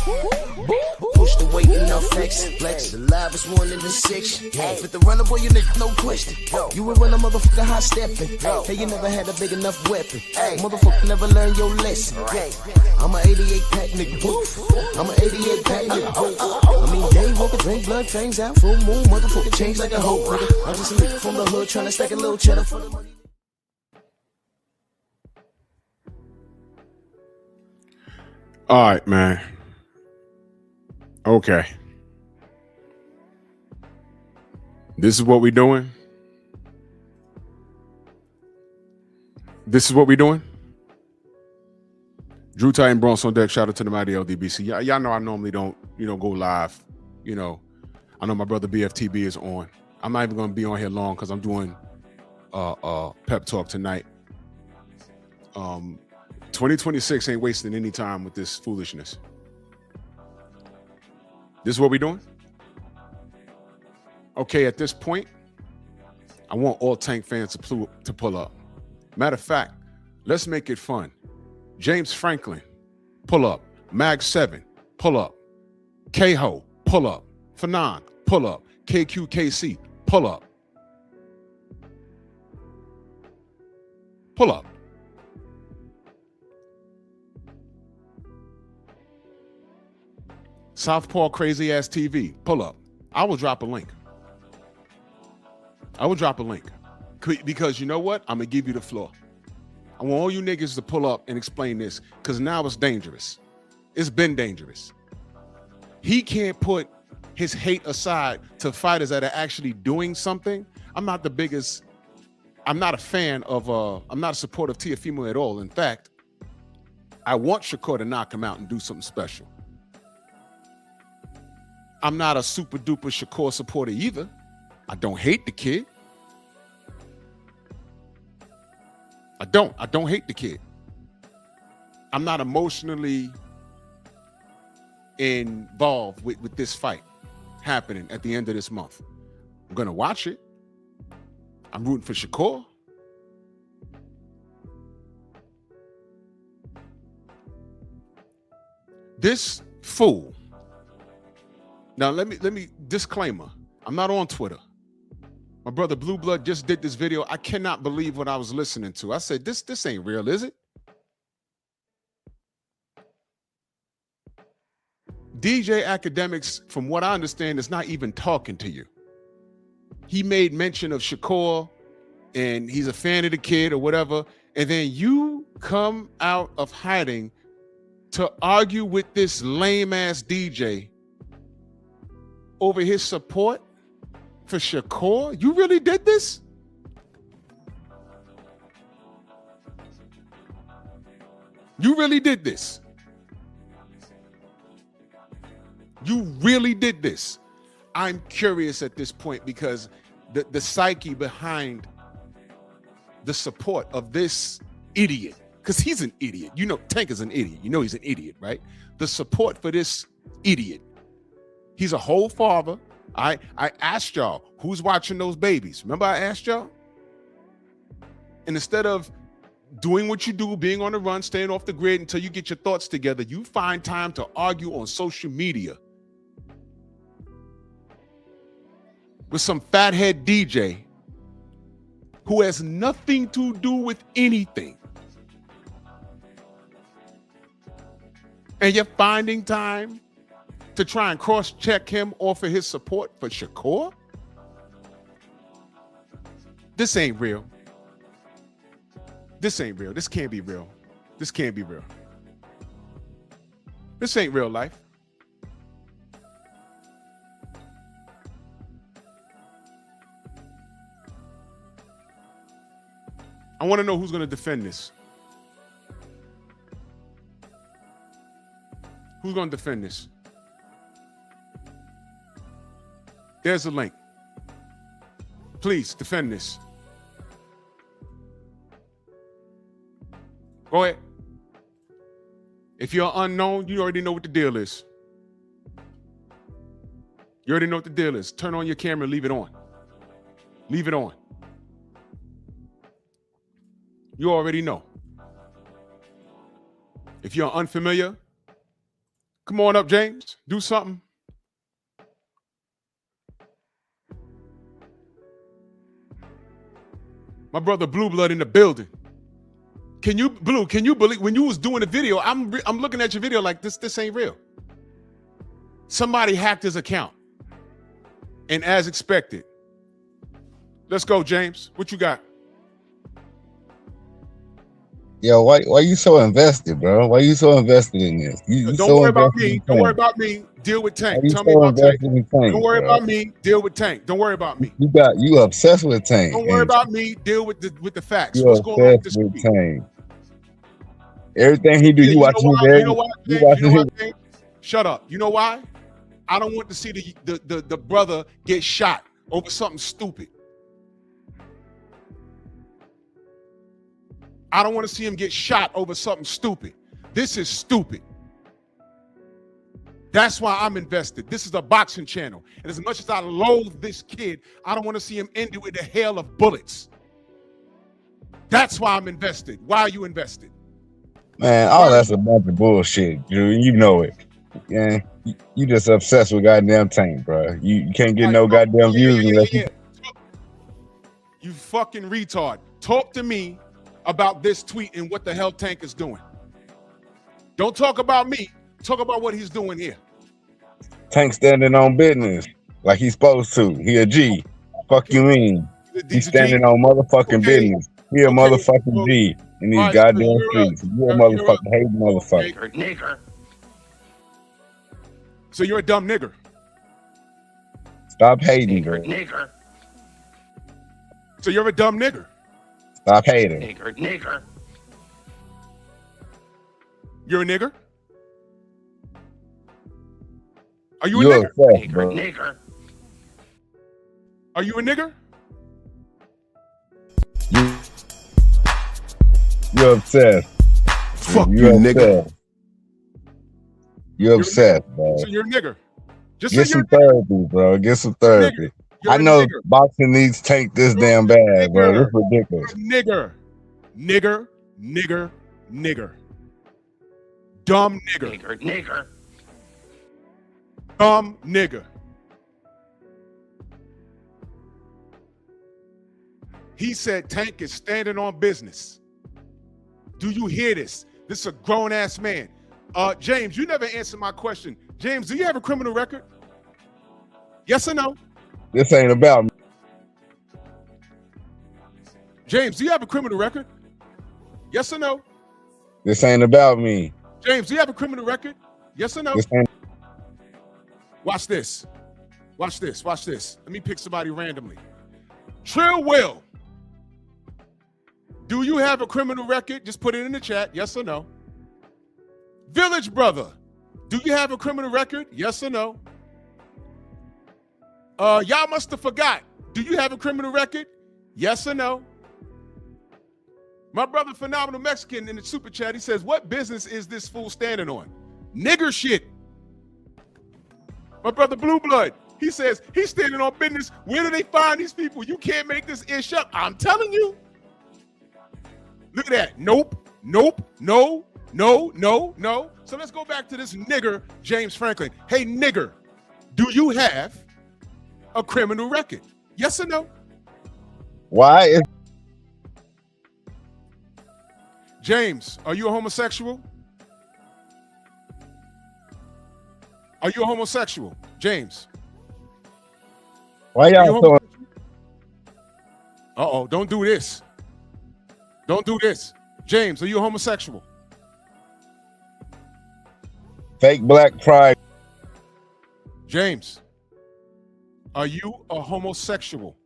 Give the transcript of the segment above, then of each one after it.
Push the weight enough flex. The livest one in the section. With the runner boy, you nigga, no question. You would run a motherfucker high stepping. Hey, you never had a big enough weapon. Motherfucker never learned your lesson. I'm a 88 pack nigga. I'm a 88 pack nigga. I mean, day walker, drink blood, trains out, full moon, motherfucker change like a hoe. I'm just a nigga from the hood trying to stack a little cheddar for the money. All right, man. Okay. This is what we doing. This is what we doing. Drew Titan Bronx on deck. Shout out to the mighty LDBC. Y'all know I normally don't, go live. I know my brother BFTB is on. I'm not even gonna be on here long because I'm doing pep talk tonight. 2026 ain't wasting any time with this foolishness. This is what we doing? Okay, at this point, I want all Tank fans to pull up. Matter of fact, let's make it fun. James Franklin, pull up. Mag 7, pull up. K-Ho, pull up. Fanon, pull up. KQKC, pull up. Pull up. Southpaw Crazy Ass TV, pull up. I will drop a link. Because you know what? I'm going to give you the floor. I want all you niggas to pull up and explain this because now it's dangerous. It's been dangerous. He can't put his hate aside to fighters that are actually doing something. I'm not a fan of, I'm not a supporter of Teofimo at all. In fact, I want Shakur to knock him out and do something special. I'm not a super duper Shakur supporter either. I don't hate the kid. I don't hate the kid. I'm not emotionally involved with this fight happening at the end of this month. I'm going to watch it. I'm rooting for Shakur. This fool. Now, let me disclaimer. I'm not on Twitter. My brother Blue Blood just did this video. I cannot believe what I was listening to. I said, this ain't real, is it? DJ Akademiks, from what I understand, is not even talking to you. He made mention of Shakur and he's a fan of the kid or whatever. And then you come out of hiding to argue with this lame ass DJ over his support for Shakur? You really did this? You really did this? You really did this? I'm curious at this point because the psyche behind the support of this idiot, because he's an idiot. You know, Tank is an idiot. You know he's an idiot, right? The support for this idiot. He's a whole father. I asked y'all, who's watching those babies? Remember I asked y'all? And instead of doing what you do, being on the run, staying off the grid until you get your thoughts together, you find time to argue on social media with some fathead DJ who has nothing to do with anything. And you're finding time to try and cross-check him off of his support for Shakur? This ain't real. This ain't real. This can't be real. This can't be real. This ain't real life. I want to know who's going to defend this. Who's going to defend this? There's a link. Please defend this. Go ahead. If you're unknown, you already know what the deal is. You already know what the deal is. Turn on your camera, leave it on. Leave it on. You already know. If you're unfamiliar, Come on up, James. Do something. My brother Blue Blood in the building. Can you believe when you was doing the video? I'm looking at your video like this ain't real. Somebody hacked his account. And as expected. Let's go, James. What you got? Yo, why you so invested, bro? Why you so invested in this? Don't worry about me. Don't worry about me. Deal with Tank. Tell me about Tank. Don't worry about me. Deal with Tank. Don't worry about me. You obsessed with Tank. Don't worry about me. Deal with the facts. What's going on with this week? Tank. Everything he do, you watching his video. You know why, James? Shut up. You know why? I don't want to see the brother get shot over something stupid. I don't want to see him get shot over something stupid. This is stupid. That's why I'm invested. This is a boxing channel. And as much as I loathe this kid, I don't want to see him end it with a hail of bullets. That's why I'm invested. Why are you invested? Man, all that's a bunch of bullshit, dude. You know it. Yeah, you just obsessed with goddamn Tank, bro. You can't get no goddamn views unless you... You fucking retard. Talk to me about this tweet and what the hell Tank is doing. Don't talk about me. Talk about what he's doing here. Tank standing on business like he's supposed to. He a G. Fuck you mean? He's standing on motherfucking business. He a motherfucking G in these goddamn streets. You a motherfucking hating motherfucker. Nigger. So you're a dumb nigger. Stop hating, bro. Nigger. So you're a dumb nigger. Stop hating. Nigger. You're a nigger? Are you a nigger? Obsessed, bro. Nigger. Are you a nigger? You're obsessed. Fuck you, nigger. You're obsessed, bro. So you're a nigger. Just get some therapy, bro. Get some therapy. I know boxing needs Tank this damn bad, bro. It's ridiculous. Nigger. Dumb nigger. Nigger. Dumb nigger. He said Tank is standing on business. Do you hear this? This is a grown-ass man. James, you never answered my question. James, do you have a criminal record? Yes or no? This ain't about me. James, do you have a criminal record? Yes or no? This ain't about me. James, do you have a criminal record? Yes or no? Watch this. Watch this. Watch this. Let me pick somebody randomly. Trill Will. Do you have a criminal record? Just put it in the chat. Yes or no? Village Brother. Do you have a criminal record? Yes or no? Y'all must have forgot. Do you have a criminal record? Yes or no? My brother Phenomenal Mexican in the super chat, he says, what business is this fool standing on? Nigger shit. My brother Blue Blood, he says, he's standing on business. Where do they find these people? You can't make this ish up. I'm telling you. Look at that. Nope. No. So let's go back to this nigger, James Franklin. Hey, nigger, do you have a criminal record? Yes or no? Why? James, are you a homosexual? Are you a homosexual? James. Why y'all so... Uh-oh, don't do this. Don't do this. James, are you a homosexual? Fake black pride. James, are you a homosexual?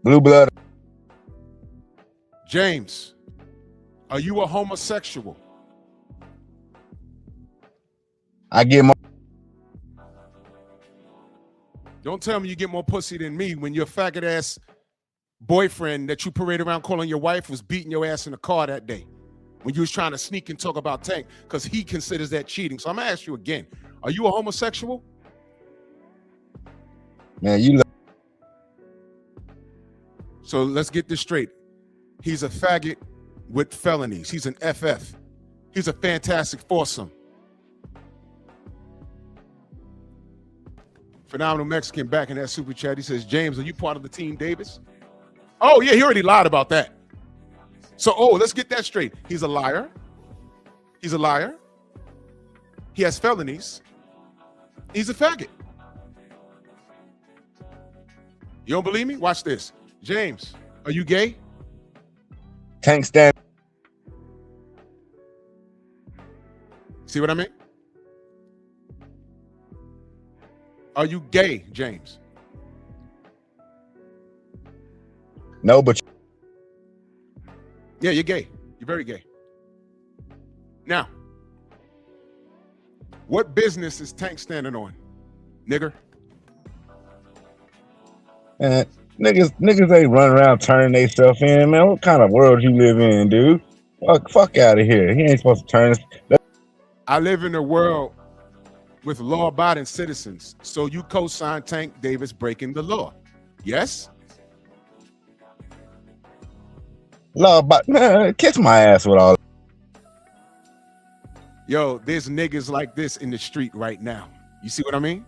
Blue blood. James, are you a homosexual? I get more. Don't tell me you get more pussy than me when your faggot ass boyfriend that you parade around calling your wife was beating your ass in the car that day when you was trying to sneak and talk about Tank because he considers that cheating. So I'm gonna ask you again, are you a homosexual? Man, you. So let's get this straight. He's a faggot with felonies. He's an FF. He's a fantastic foursome. Phenomenal Mexican back in that super chat. He says, James, are you part of the Team Davis? Oh, yeah, he already lied about that. So, let's get that straight. He's a liar. He's a liar. He has felonies. He's a faggot. You don't believe me? Watch this. James, are you gay? Tank stand. See what I mean? Are you gay, James? No, but yeah, you're gay. You're very gay. Now, what business is Tank standing on, nigger? Man, niggas ain't running around turning themselves in, man. What kind of world you live in, dude? Fuck out of here. He ain't supposed to turn us. I live in a world with law-abiding citizens, so you co-sign Tank Davis breaking the law. Yes? Law, but man, kiss my ass with all. Yo, there's niggas like this in the street right now. You see what I mean?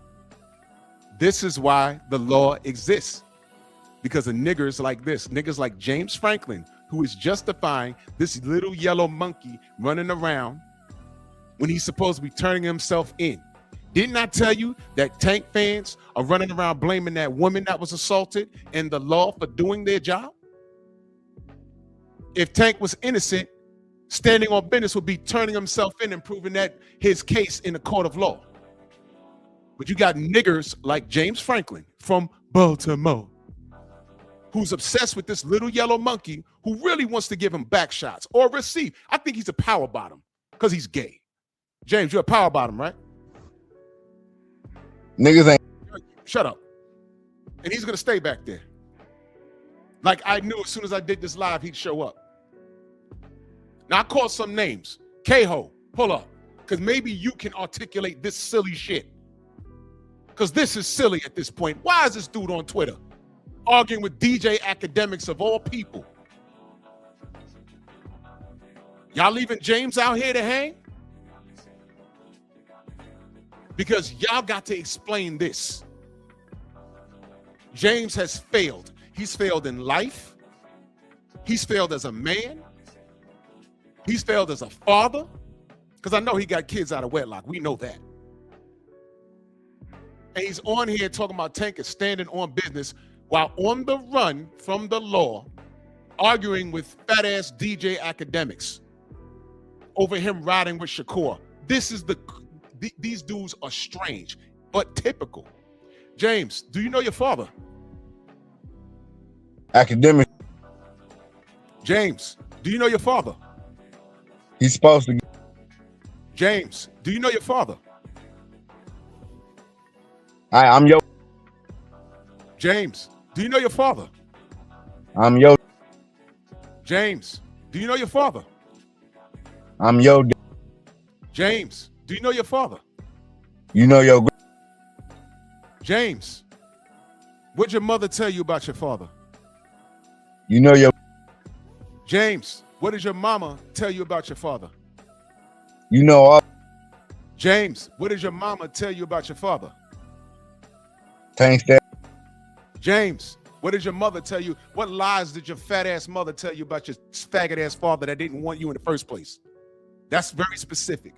This is why the law exists. Because of niggers like this, niggas like James Franklin, who is justifying this little yellow monkey running around when he's supposed to be turning himself in. Didn't I tell you that Tank fans are running around blaming that woman that was assaulted and the law for doing their job? If Tank was innocent, standing on business would be turning himself in and proving that his case in a court of law. But you got niggers like James Franklin from Baltimore, who's obsessed with this little yellow monkey who really wants to give him back shots or receive. I think he's a power bottom because he's gay. James, you're a power bottom, right? Niggas ain't. Shut up. And he's going to stay back there. Like I knew as soon as I did this live, he'd show up. Now, I called some names. K-Ho, pull up. Because maybe you can articulate this silly shit. Because this is silly at this point. Why is this dude on Twitter arguing with DJ Akademiks of all people? Y'all leaving James out here to hang? Because y'all got to explain this. James has failed. He's failed in life. He's failed as a man. He's failed as a father. Because I know he got kids out of wedlock. We know that. And he's on here talking about Tank is standing on business while on the run from the law, arguing with fat ass DJ Akademiks over him riding with Shakur. These dudes are strange, but typical. James, do you know your father? Academic. James, do you know your father? He's supposed to. James, do you know your father? I'm yo. James, do you know your father? I'm yo. James, do you know your father? I'm yo. James, do you know your father? You know yo. James, what'd your mother tell you about your father? You know yo. James, what did your mama tell you about your father? You know all. James, what did your mama tell you about your father? Thanks, Dad. James, what did your mother tell you? What lies did your fat ass mother tell you about your faggot ass father that didn't want you in the first place? That's very specific.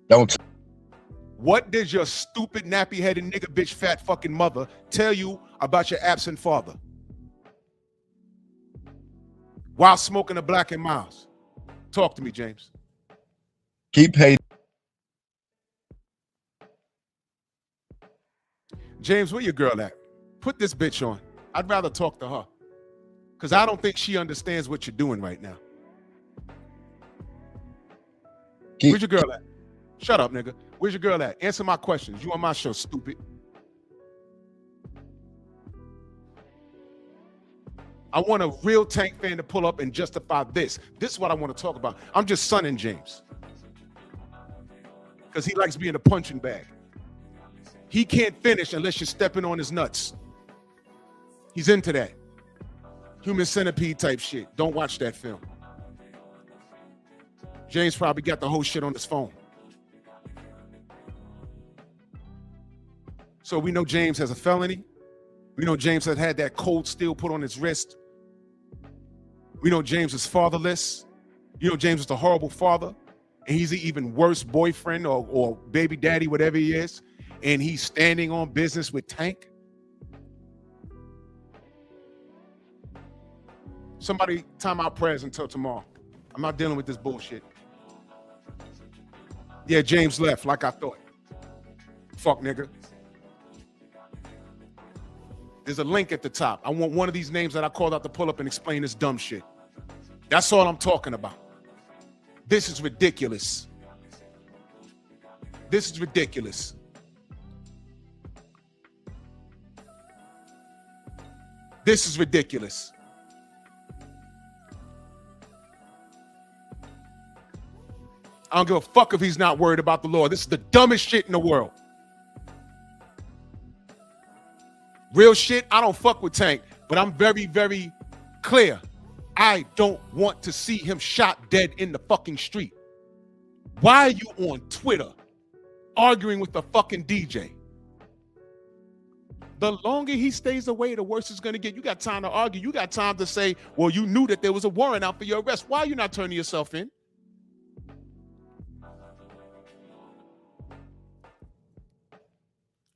Don't. What did your stupid nappy headed nigga bitch fat fucking mother tell you about your absent father? While smoking a Black and Miles. Talk to me, James. Keep hating. James, where your girl at? Put this bitch on. I'd rather talk to her. Because I don't think she understands what you're doing right now. Where's your girl at? Shut up, nigga. Where's your girl at? Answer my questions. You on my show, stupid. I want a real Tank fan to pull up and justify this. This is what I want to talk about. I'm just sunning James. Because he likes being a punching bag. He can't finish unless you're stepping on his nuts. He's into that. Human centipede type shit. Don't watch that film. James probably got the whole shit on his phone. So we know James has a felony. We know James has had that cold steel put on his wrist. We know James is fatherless. You know James is a horrible father. And he's an even worse boyfriend or baby daddy, whatever he is. And he's standing on business with Tank. Somebody time out prayers until tomorrow. I'm not dealing with this bullshit. Yeah, James left like I thought. Fuck, nigga. There's a link at the top. I want one of these names that I called out to pull up and explain this dumb shit. That's all I'm talking about. This is ridiculous. This is ridiculous. This is ridiculous. I don't give a fuck if he's not worried about the Lord. This is the dumbest shit in the world. Real shit, I don't fuck with Tank, but I'm very, very clear. I don't want to see him shot dead in the fucking street. Why are you on Twitter arguing with the fucking DJ? The longer he stays away, the worse it's going to get. You got time to argue. You got time to say, well, you knew that there was a warrant out for your arrest. Why are you not turning yourself in?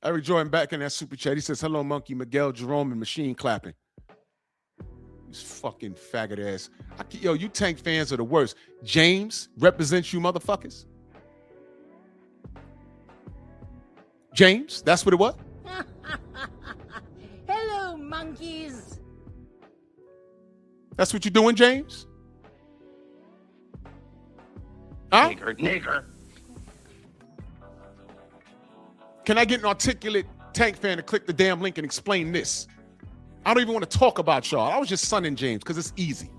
Eric Jordan back in that super chat. He says, hello, Monkey, Miguel, Jerome, and Machine clapping. These fucking faggot ass. Yo, you Tank fans are the worst. James represents you motherfuckers. James, that's what it was? Hello, monkeys. That's what you're doing, James? Huh? Nigger. Can I get an articulate Tank fan to click the damn link and explain this? I don't even want to talk about y'all. I was just sunning James because it's easy.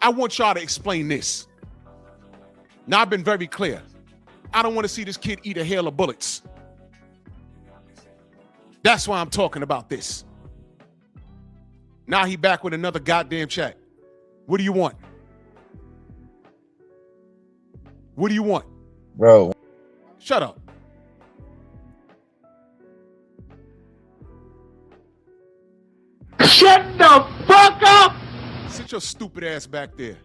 I want y'all to explain this. Now, I've been very clear. I don't want to see this kid eat a hail of bullets. That's why I'm talking about this. Now he back with another goddamn chat. What do you want? What do you want? Bro. Shut up. Shut the fuck up! Sit your stupid ass back there.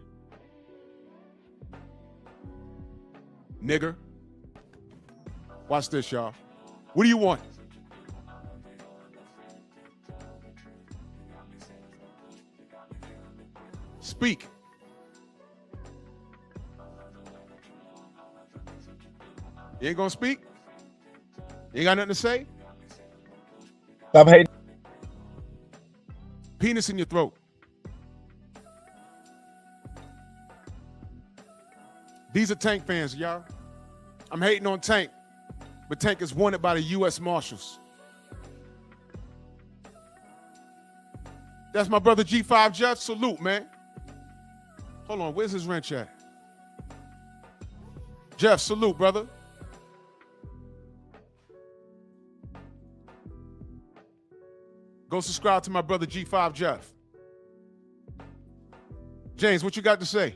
Nigger. Watch this, y'all. What do you want? Speak. You ain't gonna speak? You ain't got nothing to say? Stop hating. Penis in your throat. These are Tank fans, y'all. I'm hating on Tank, but Tank is wanted by the U.S. Marshals. That's my brother G5 Jeff. Salute, man. Hold on, where's his wrench at? Jeff, salute, brother. Go subscribe to my brother G5 Jeff. James, what you got to say?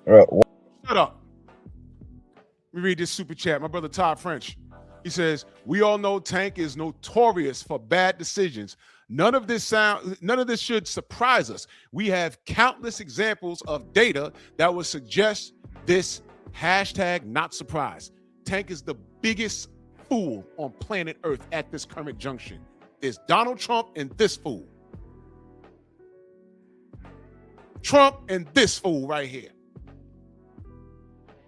Shut up. Let me read this super chat. My brother Todd French. He says, we all know Tank is notorious for bad decisions. None of this should surprise us. We have countless examples of data that would suggest this hashtag not surprise. Tank is the biggest fool on planet Earth at this current junction. There's Donald Trump and this fool. Trump and this fool right here.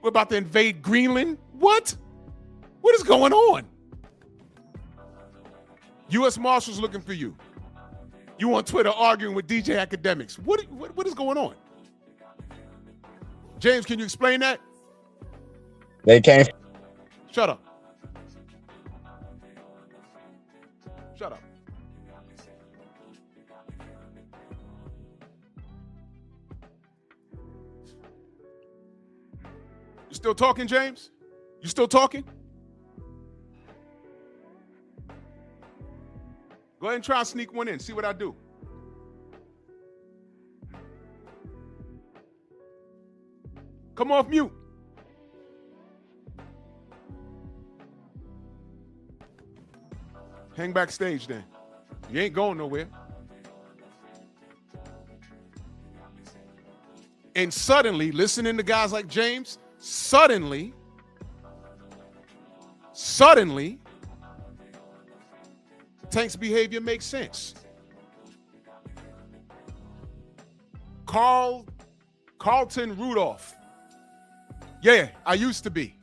We're about to invade Greenland? What? What is going on? U.S. Marshals looking for you. You on Twitter arguing with DJ Akademiks. What is going on? James, can you explain that? They can't. Shut up. Shut up. You still talking, James? You still talking? Go ahead and try and sneak one in. See what I do. Come off mute. Hang backstage then. You ain't going nowhere. And suddenly, listening to guys like James, suddenly, Tank's behavior makes sense. Carlton Rudolph. Yeah, I used to be.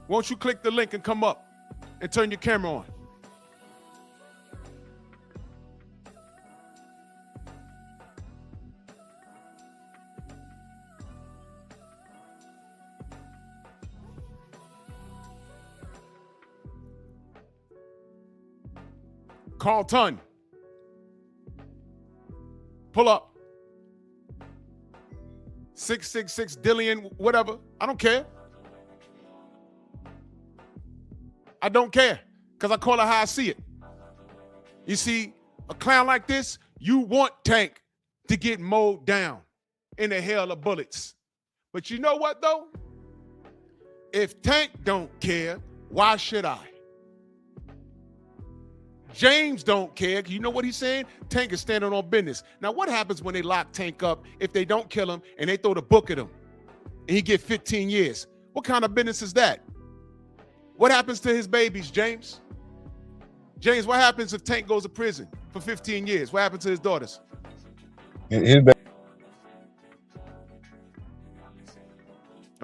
Won't you click the link and come up and turn your camera on? Carlton. Pull up. 666 Dillian, whatever. I don't care. I don't care because I call it how I see it. You see, a clown like this, you want Tank to get mowed down in a hail of bullets. But you know what, though? If Tank don't care, why should I? James don't care. You know what he's saying? Tank is standing on business. Now, what happens when they lock Tank up if they don't kill him and they throw the book at him and he get 15 years? What kind of business is that? What happens to his babies, James? James, what happens if Tank goes to prison for 15 years? What happens to his daughters? I'm going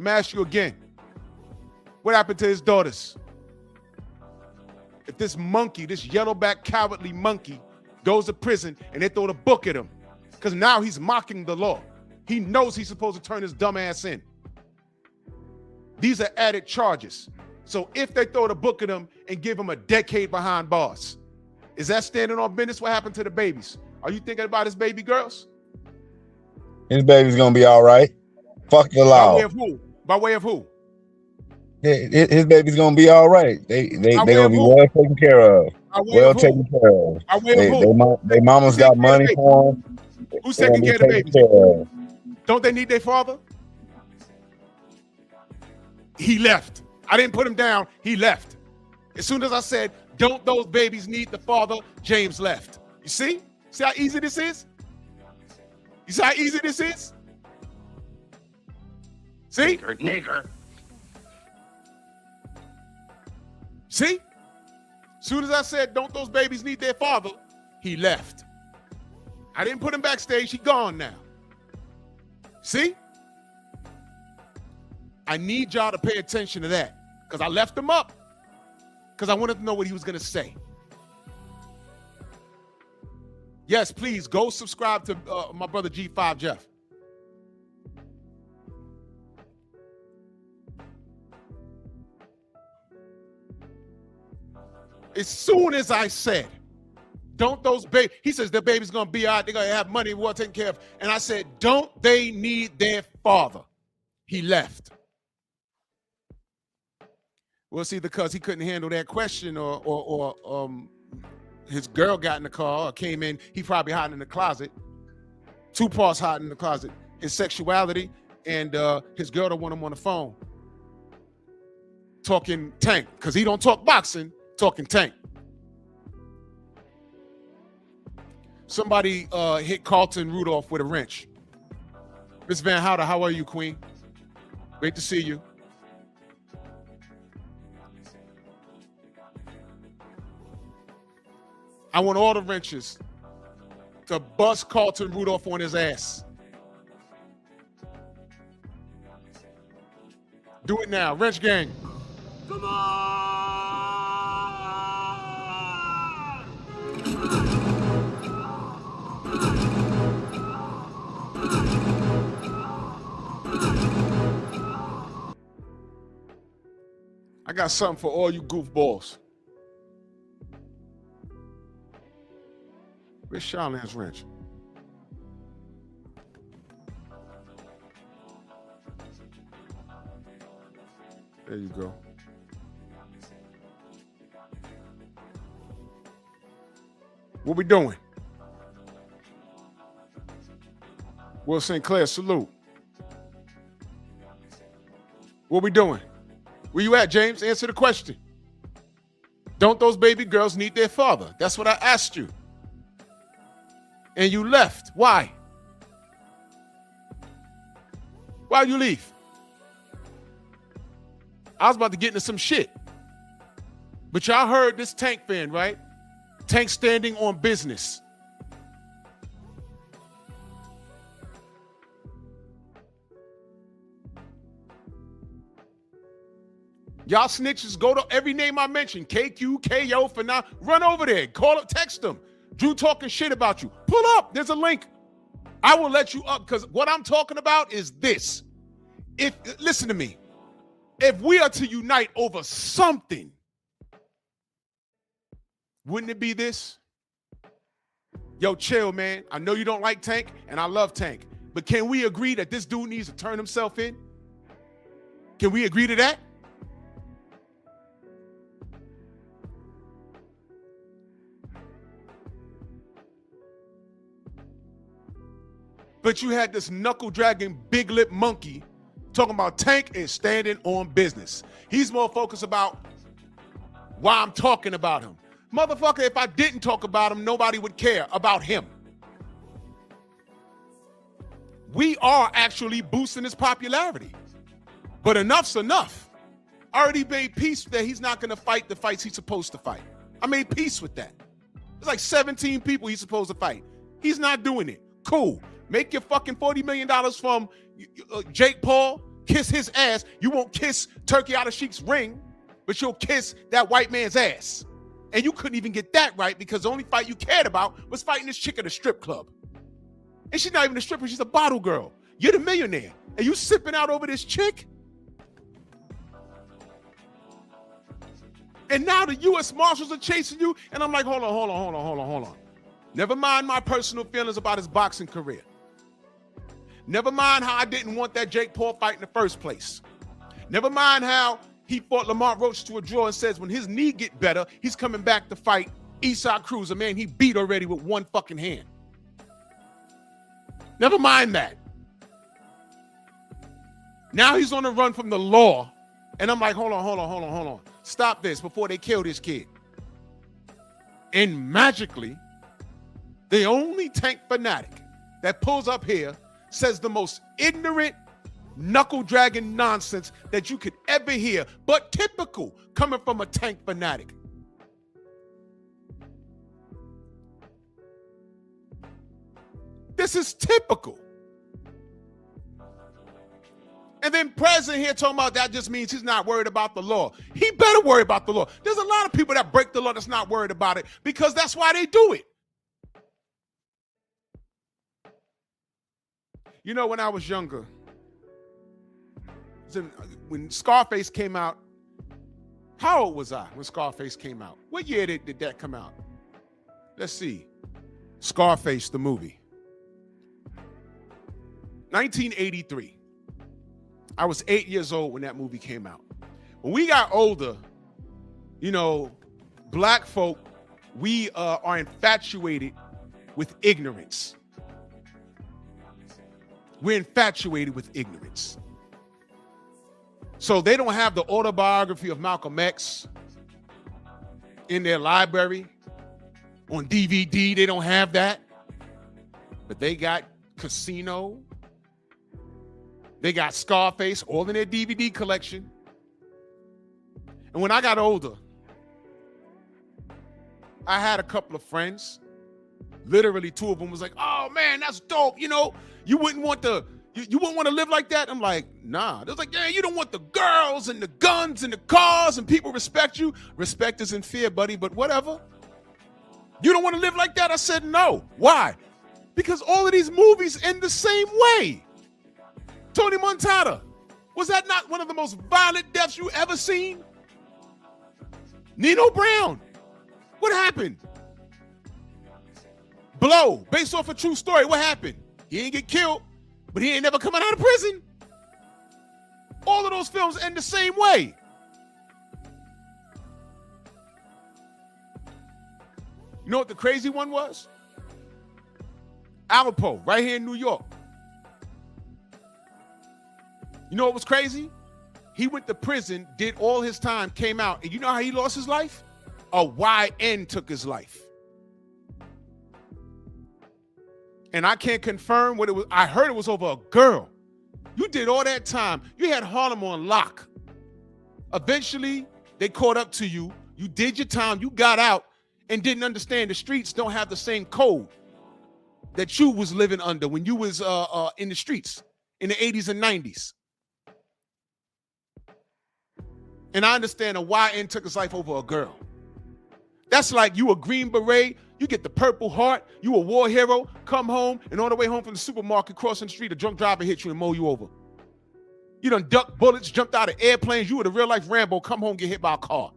to ask you again. What happened to his daughters? If this monkey, this yellowback cowardly monkey goes to prison and they throw the book at him because now he's mocking the law. He knows he's supposed to turn his dumb ass in. These are added charges. So if they throw the book at him and give him a decade behind bars, is that standing on business? What happened to the babies? Are you thinking about his baby girls? His baby's going to be all right. Fuck the law. By way of who? By way of who? His baby's gonna be all right. They gonna be well taken care of. Well taken care of. They mamas got money for them. Who's taking care of the babies? Don't they need their father? He left. I didn't put him down. He left. As soon as I said, don't those babies need the father, James left. You see? See how easy this is? You see how easy this is? See? Nigger. See? As soon as I said, don't those babies need their father, he left. I didn't put him backstage. He gone now. See? I need y'all to pay attention to that because I left him up because I wanted to know what he was going to say. Yes, please go subscribe to my brother G5 Jeff. As soon as I said, don't those babies, he says their baby's going to be all right, they're going to have money, well taken care of. And I said, don't they need their father? He left. Well, it's either because he couldn't handle that question or his girl got in the car or came in, he probably hiding in the closet. Two parts hiding in the closet. His sexuality and his girl don't want him on the phone. Talking Tank, because he don't talk boxing. Talking Tank. Somebody hit Carlton Rudolph with a wrench. Miss Van Houder, how are you, Queen? Great to see you. I want all the wrenches to bust Carlton Rudolph on his ass. Do it now, wrench gang. Come on! I got something for all you goofballs. Where's Charlene's wrench? There you go. What we doing? Will St. Clair, salute. What we doing? Where you at, James? Answer the question. Don't those baby girls need their father? That's what I asked you. And you left. Why? Why'd you leave? I was about to get into some shit. But y'all heard this Tank fan, right? Tank standing on business. Y'all snitches, go to every name I mentioned. KQ, KO, for now. Run over there. Call up, text them. Drew talking shit about you. Pull up. There's a link. I will let you up because what I'm talking about is this. Listen to me. If we are to unite over something, wouldn't it be this? Yo, chill, man. I know you don't like Tank, and I love Tank. But can we agree that this dude needs to turn himself in? Can we agree to that? But you had this knuckle-dragging, big-lip monkey talking about Tank and standing on business. He's more focused about why I'm talking about him. Motherfucker, if I didn't talk about him, nobody would care about him. We are actually boosting his popularity. But enough's enough. I already made peace that he's not going to fight the fights he's supposed to fight. I made peace with that. There's like 17 people he's supposed to fight. He's not doing it. Cool. Make your fucking $40 million from Jake Paul, kiss his ass. You won't kiss Turkey Out of Sheik's ring, but you'll kiss that white man's ass. And you couldn't even get that right because the only fight you cared about was fighting this chick at a strip club. And she's not even a stripper, she's a bottle girl. You're the millionaire. And you sipping out over this chick? And now the U.S. Marshals are chasing you. And I'm like, hold on. Never mind my personal feelings about his boxing career. Never mind how I didn't want that Jake Paul fight in the first place. Never mind how he fought Lamont Roach to a draw and says when his knee get better, he's coming back to fight Esau Cruz, a man he beat already with one fucking hand. Never mind that. Now he's on the run from the law. And I'm like, hold on. Stop this before they kill this kid. And magically, the only Tank fanatic that pulls up here says the most ignorant, knuckle-dragging nonsense that you could ever hear, but typical coming from a Tank fanatic. This is typical. And then President here talking about that just means he's not worried about the law. He better worry about the law. There's a lot of people that break the law that's not worried about it because that's why they do it. You know, when I was younger, when Scarface came out, how old was I when Scarface came out? What year did that come out? Let's see. Scarface, the movie. 1983. I was 8 years old when that movie came out. When we got older, you know, black folk, we are infatuated with ignorance. We're infatuated with ignorance. So they don't have the autobiography of Malcolm X in their library. On DVD, they don't have that. But they got Casino. They got Scarface, all in their DVD collection. And when I got older, I had a couple of friends. Literally, two of them was like, oh man, that's dope. You know, you wouldn't want to live like that. I'm like, nah. They was like, yeah, you don't want the girls and the guns and the cars and people respect you. Respect is in fear, buddy, but whatever. You don't want to live like that? I said, no. Why? Because all of these movies end the same way. Tony Montana, was that not one of the most violent deaths you ever seen? Nino Brown, what happened? Blow, based off a true story, what happened? He ain't get killed, but he ain't never coming out of prison. All of those films end the same way. You know what the crazy one was? Alpo, right here in New York. You know what was crazy? He went to prison, did all his time, came out, and you know how he lost his life? A YN took his life. And I can't confirm what it was. I heard it was over a girl. You did all that time. You had Harlem on lock. Eventually, they caught up to you. You did your time. You got out and didn't understand the streets don't have the same code that you was living under when you was in the streets in the 80s and 90s. And I understand a YN took his life over a girl. That's like you a Green Beret, you get the Purple Heart, you a war hero, come home, and on the way home from the supermarket, crossing the street, a drunk driver hit you and mow you over. You done ducked bullets, jumped out of airplanes, you were the real life Rambo, come home, get hit by a car.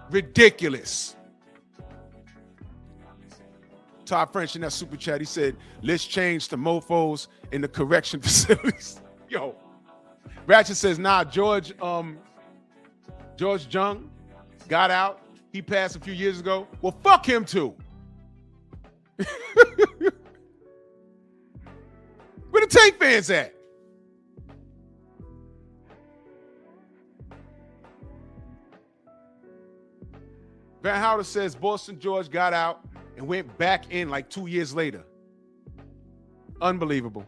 Ridiculous. Todd French in that super chat, he said, let's change the mofos in the correction facilities. Yo. Ratchet says, nah, George Jung got out. He passed a few years ago. Well, fuck him too. Where the Tank fans at? Van Howder says Boston George got out and went back in like 2 years later. Unbelievable.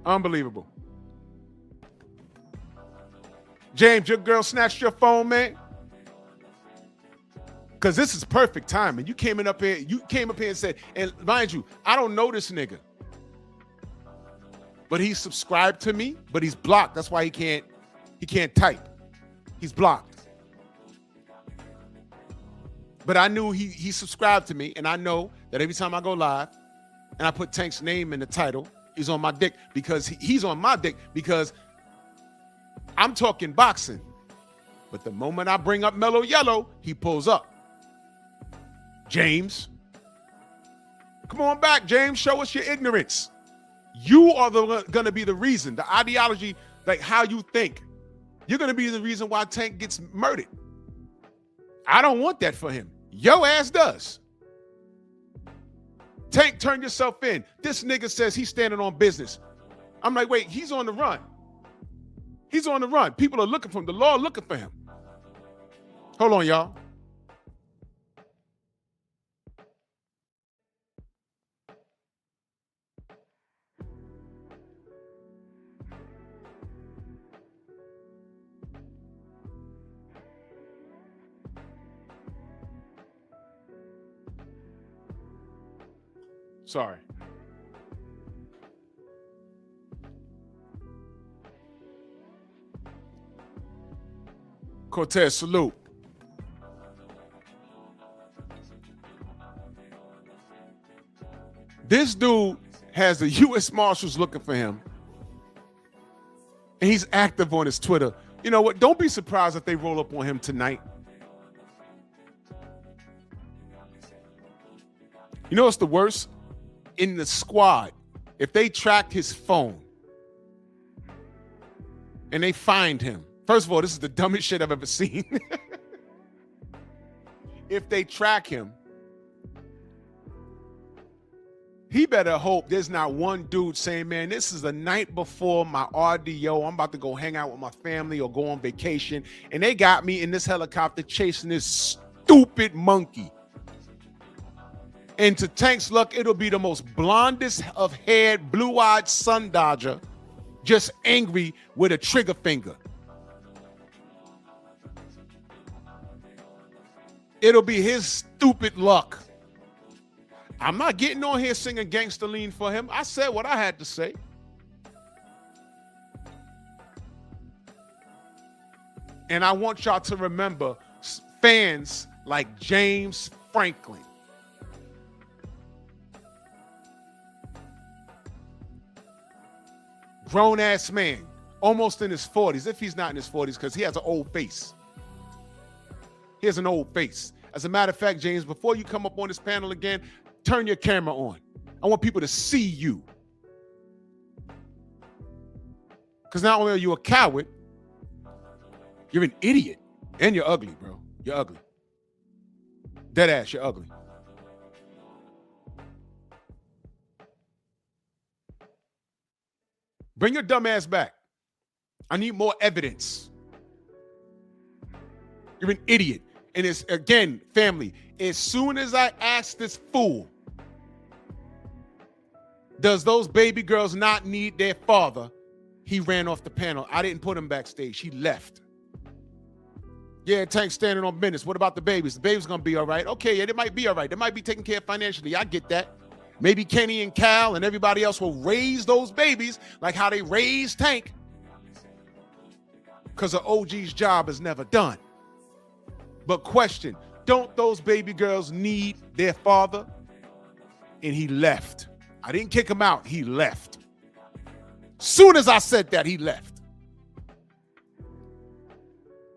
Unbelievable. James, your girl snatched your phone, man. Because this is perfect timing. You came up here and said, and mind you, I don't know this nigga. But he's subscribed to me, but he's blocked. That's why he can't type. He's blocked. But I knew he subscribed to me, and I know that every time I go live and I put Tank's name in the title, he's on my dick because he's on my dick because I'm talking boxing. But the moment I bring up Mellow Yellow, he pulls up. James. Come on back, James. Show us your ignorance. You are going to be the reason, the ideology, like how you think. You're going to be the reason why Tank gets murdered. I don't want that for him. Yo ass does. Tank, turn yourself in. This nigga says he's standing on business. I'm like, wait, he's on the run. He's on the run. People are looking for him. The law looking for him. Hold on, y'all. Sorry. Cortez, salute. This dude has the U.S. Marshals looking for him. And he's active on his Twitter. You know what? Don't be surprised if they roll up on him tonight. You know what's the worst? In the squad, if they tracked his phone and they find him, first of all, this is the dumbest shit I've ever seen. If they track him, he better hope there's not one dude saying, man, this is the night before my RDO. I'm about to go hang out with my family or go on vacation. And they got me in this helicopter chasing this stupid monkey. And to Tank's luck, it'll be the most blondest of haired, blue-eyed sun dodger, just angry with a trigger finger. It'll be his stupid luck. I'm not getting on here singing Gangsta Lean for him. I said what I had to say. And I want y'all to remember fans like James Franklin. Grown-ass man, almost in his 40s, if he's not in his 40s, because he has an old face. He has an old face. As a matter of fact, James, before you come up on this panel again, turn your camera on. I want people to see you. Because not only are you a coward, you're an idiot. And you're ugly, bro. You're ugly. Dead ass, you're ugly. Bring your dumb ass back. I need more evidence. You're an idiot. And it's, again, family, as soon as I ask this fool, does those baby girls not need their father, he ran off the panel. I didn't put him backstage. He left. Yeah, Tank standing on business. What about the babies? The baby's going to be all right. Okay, yeah, they might be all right. They might be taken care of financially. I get that. Maybe Kenny and Cal and everybody else will raise those babies like how they raised Tank, because the OG's job is never done. But question, don't those baby girls need their father? And he left. I didn't kick him out. He left. Soon as I said that, he left.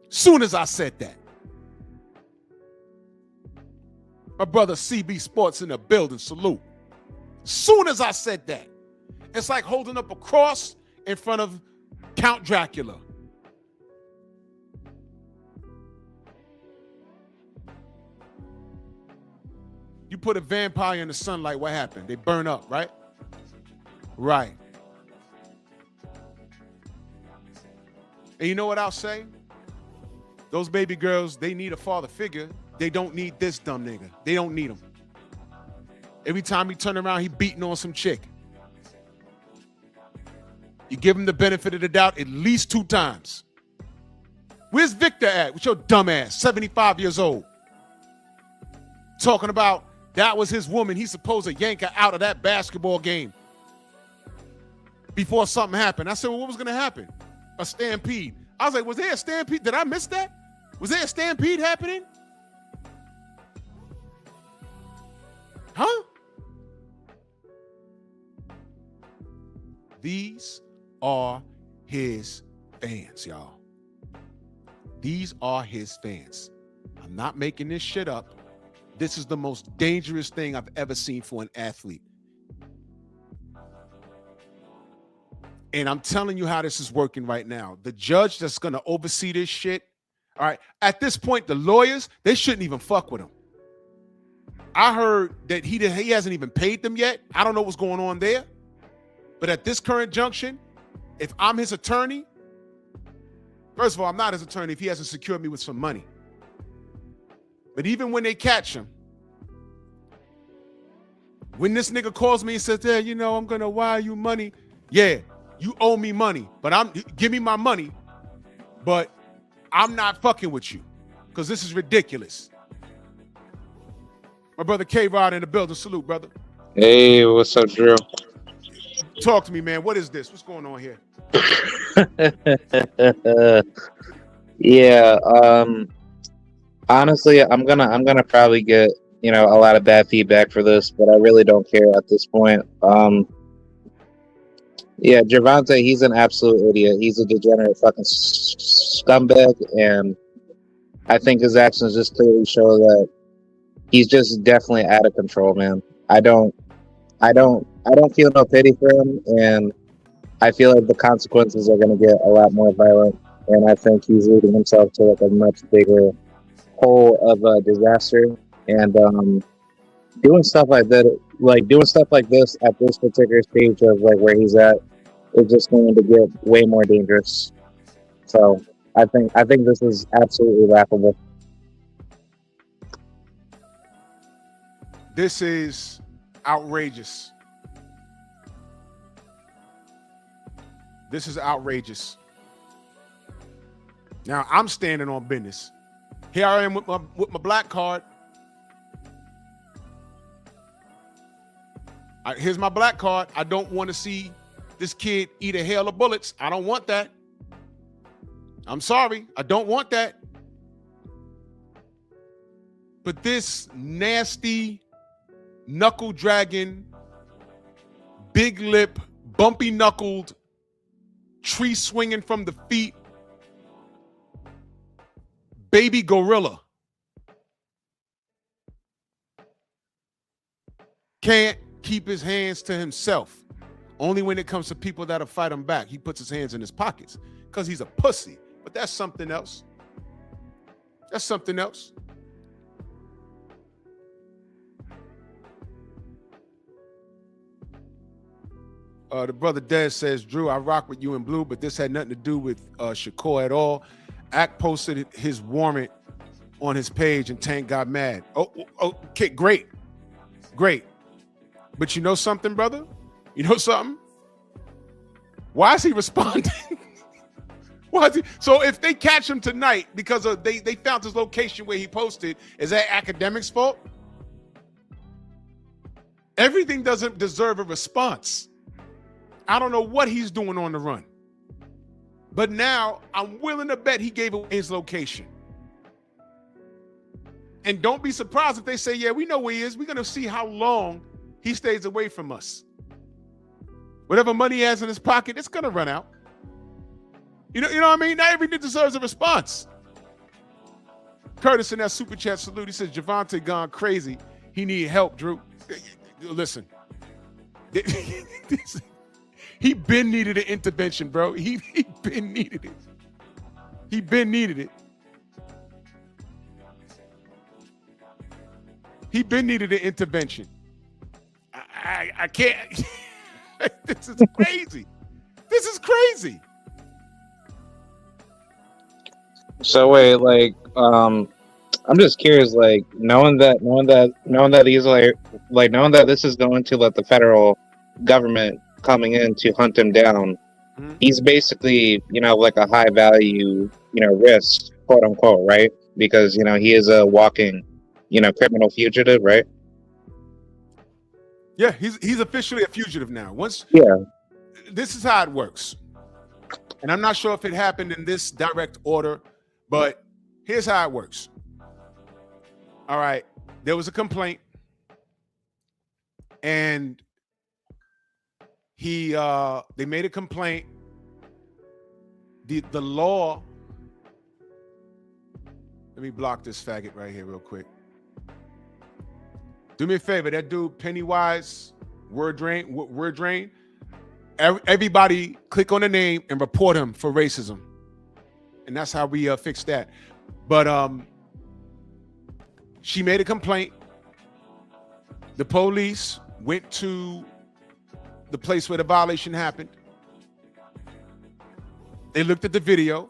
Soon as I said that. My brother CB Sports in the building, salute. Soon as I said that, it's like holding up a cross in front of Count Dracula. You put a vampire in the sunlight, what happened? They burn up, right? Right. And you know what I'll say? Those baby girls, they need a father figure. They don't need this dumb nigga. They don't need him. Every time he turn around, he beating on some chick. You give him the benefit of the doubt at least 2 times. Where's Victor at with your dumb ass, 75 years old? Talking about that was his woman. He's supposed to yank her out of that basketball game before something happened. I said, well, what was going to happen? A stampede. I was like, was there a stampede? Did I miss that? Was there a stampede happening? Huh? These are his fans, y'all. These are his fans. I'm not making this shit up. This is the most dangerous thing I've ever seen for an athlete. And I'm telling you how this is working right now. The judge that's going to oversee this shit, all right, at this point, the lawyers, they shouldn't even fuck with him. I heard that he hasn't even paid them yet. I don't know what's going on there. But at this current junction, if I'm his attorney, first of all, I'm not his attorney if he hasn't secured me with some money. But even when they catch him, when this nigga calls me and says, yeah, you know, I'm going to wire you money. Yeah, you owe me money, but give me my money, but I'm not fucking with you because this is ridiculous. My brother K-Rod in the building. Salute, brother. Hey, what's up, Drew? Talk to me, man. What is this? What's going on here? Yeah, honestly, I'm gonna probably get, a lot of bad feedback for this, but I really don't care at this point. Yeah, Gervonta, he's an absolute idiot. He's a degenerate fucking scumbag, and I think his actions just clearly show that he's just definitely out of control, man. I don't feel no pity for him, and I feel like the consequences are going to get a lot more violent, and I think he's leading himself to like a much bigger hole of a disaster. And doing stuff like that, like doing stuff like this at this particular stage of like where he's at, is just going to get way more dangerous. So I think this is absolutely laughable. This is outrageous. This is outrageous. Now I'm standing on business. Here I am with my black card. Here's my black card. I don't want to see this kid eat a hail of bullets. I don't want that. I'm sorry. I don't want that. But this nasty, knuckle dragging, big lip, bumpy knuckled, tree swinging from the feet, baby gorilla can't keep his hands to himself. Only when it comes to people that'll fight him back, he puts his hands in his pockets because he's a pussy. But that's something else. That's something else. The brother Des says, Drew, I rock with you in blue, but this had nothing to do with Shakur at all. Ak posted his warrant on his page and Tank got mad. Okay, great. But you know something, brother? You know something? Why is he responding? Why is he? So if they catch him tonight because of they found his location where he posted, is that Akademiks' fault? Everything doesn't deserve a response. I don't know what he's doing on the run. But now I'm willing to bet he gave away his location. And don't be surprised if they say, yeah, we know where he is. We're going to see how long he stays away from us. Whatever money he has in his pocket, it's going to run out. You know what I mean? Not everything deserves a response. Curtis in that super chat salute. He says, Javante gone crazy. He need help, Drew. Listen. He been needed an intervention, bro. He been needed it. He been needed it. He been needed an intervention. I can't. This is crazy. This is crazy. So wait, like, I'm just curious, like, knowing that he's knowing that this is going to let the federal government coming in to hunt him down, he's basically, like a high value, risk, quote unquote, right? Because, he is a walking, criminal fugitive, right? Yeah, he's officially a fugitive now. This is how it works. And I'm not sure if it happened in this direct order, but here's how it works. All right, there was a complaint, and they made a complaint. The law. Let me block this faggot right here real quick. Do me a favor, that dude Pennywise, word drain. Everybody click on the name and report him for racism. And that's how we fix that. But she made a complaint. The police went to the place where the violation happened. They looked at the video.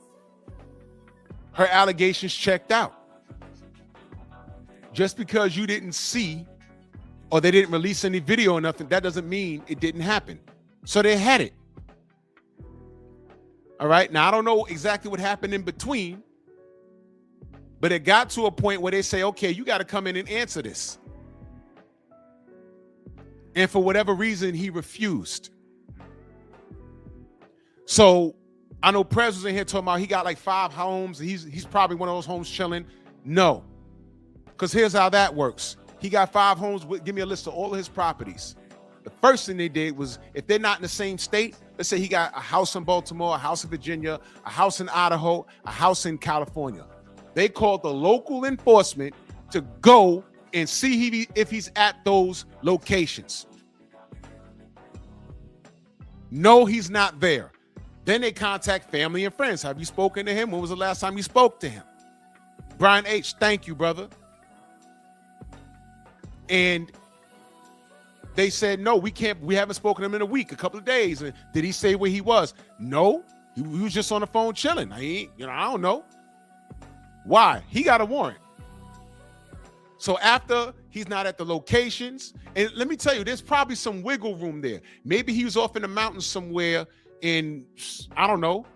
Her allegations checked out. Just because you didn't see or they didn't release any video or nothing, that doesn't mean it didn't happen. So they had it. All right. Now, I don't know exactly what happened in between, but it got to a point where they say, okay, you got to come in and answer this. And for whatever reason, he refused. So I know Prez was in here talking about he got like 5 homes. He's probably one of those homes chilling. No, because here's how that works. He got 5 homes. Give me a list of all of his properties. The first thing they did was, if they're not in the same state, let's say he got a house in Baltimore, a house in Virginia, a house in Idaho, a house in California. They called the local enforcement to go and see if he's at those locations. No, he's not there. Then they contact family and friends. Have you spoken to him? When was the last time you spoke to him? Brian H., thank you, brother. And they said, no, we haven't spoken to him in a week, a couple of days. And did he say where he was? No, he was just on the phone chilling. I don't know. Why? He got a warrant. So after he's not at the locations, and let me tell you, there's probably some wiggle room there. Maybe he was off in the mountains somewhere in, I don't know,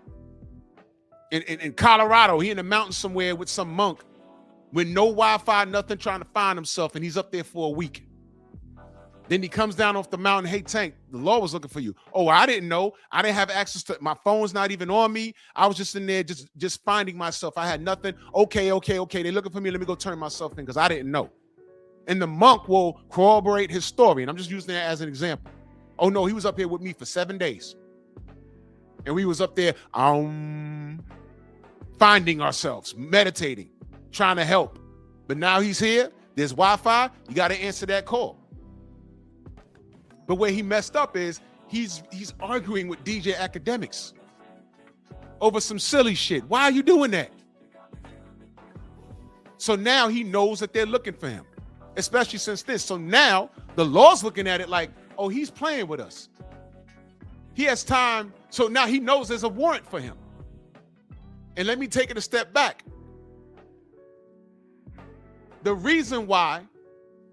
in Colorado. He in the mountains somewhere with some monk with no Wi-Fi, nothing, trying to find himself, and he's up there for a week. Then he comes down off the mountain. Hey, Tank, the law was looking for you. Oh, I didn't know. I didn't have access to my phone's not even on me. I was just in there just finding myself. I had nothing. Okay. They're looking for me. Let me go turn myself in because I didn't know. And the monk will corroborate his story. And I'm just using that as an example. Oh, no, he was up here with me for 7 days. And we was up there finding ourselves, meditating, trying to help. But now he's here. There's Wi-Fi. You got to answer that call. But where he messed up is he's arguing with DJ Akademiks over some silly shit. Why are you doing that? So now he knows that they're looking for him, especially since this. So now the law's looking at it like, oh, he's playing with us. he has time. So now he knows there's a warrant for him. And let me take it a step back. The reason why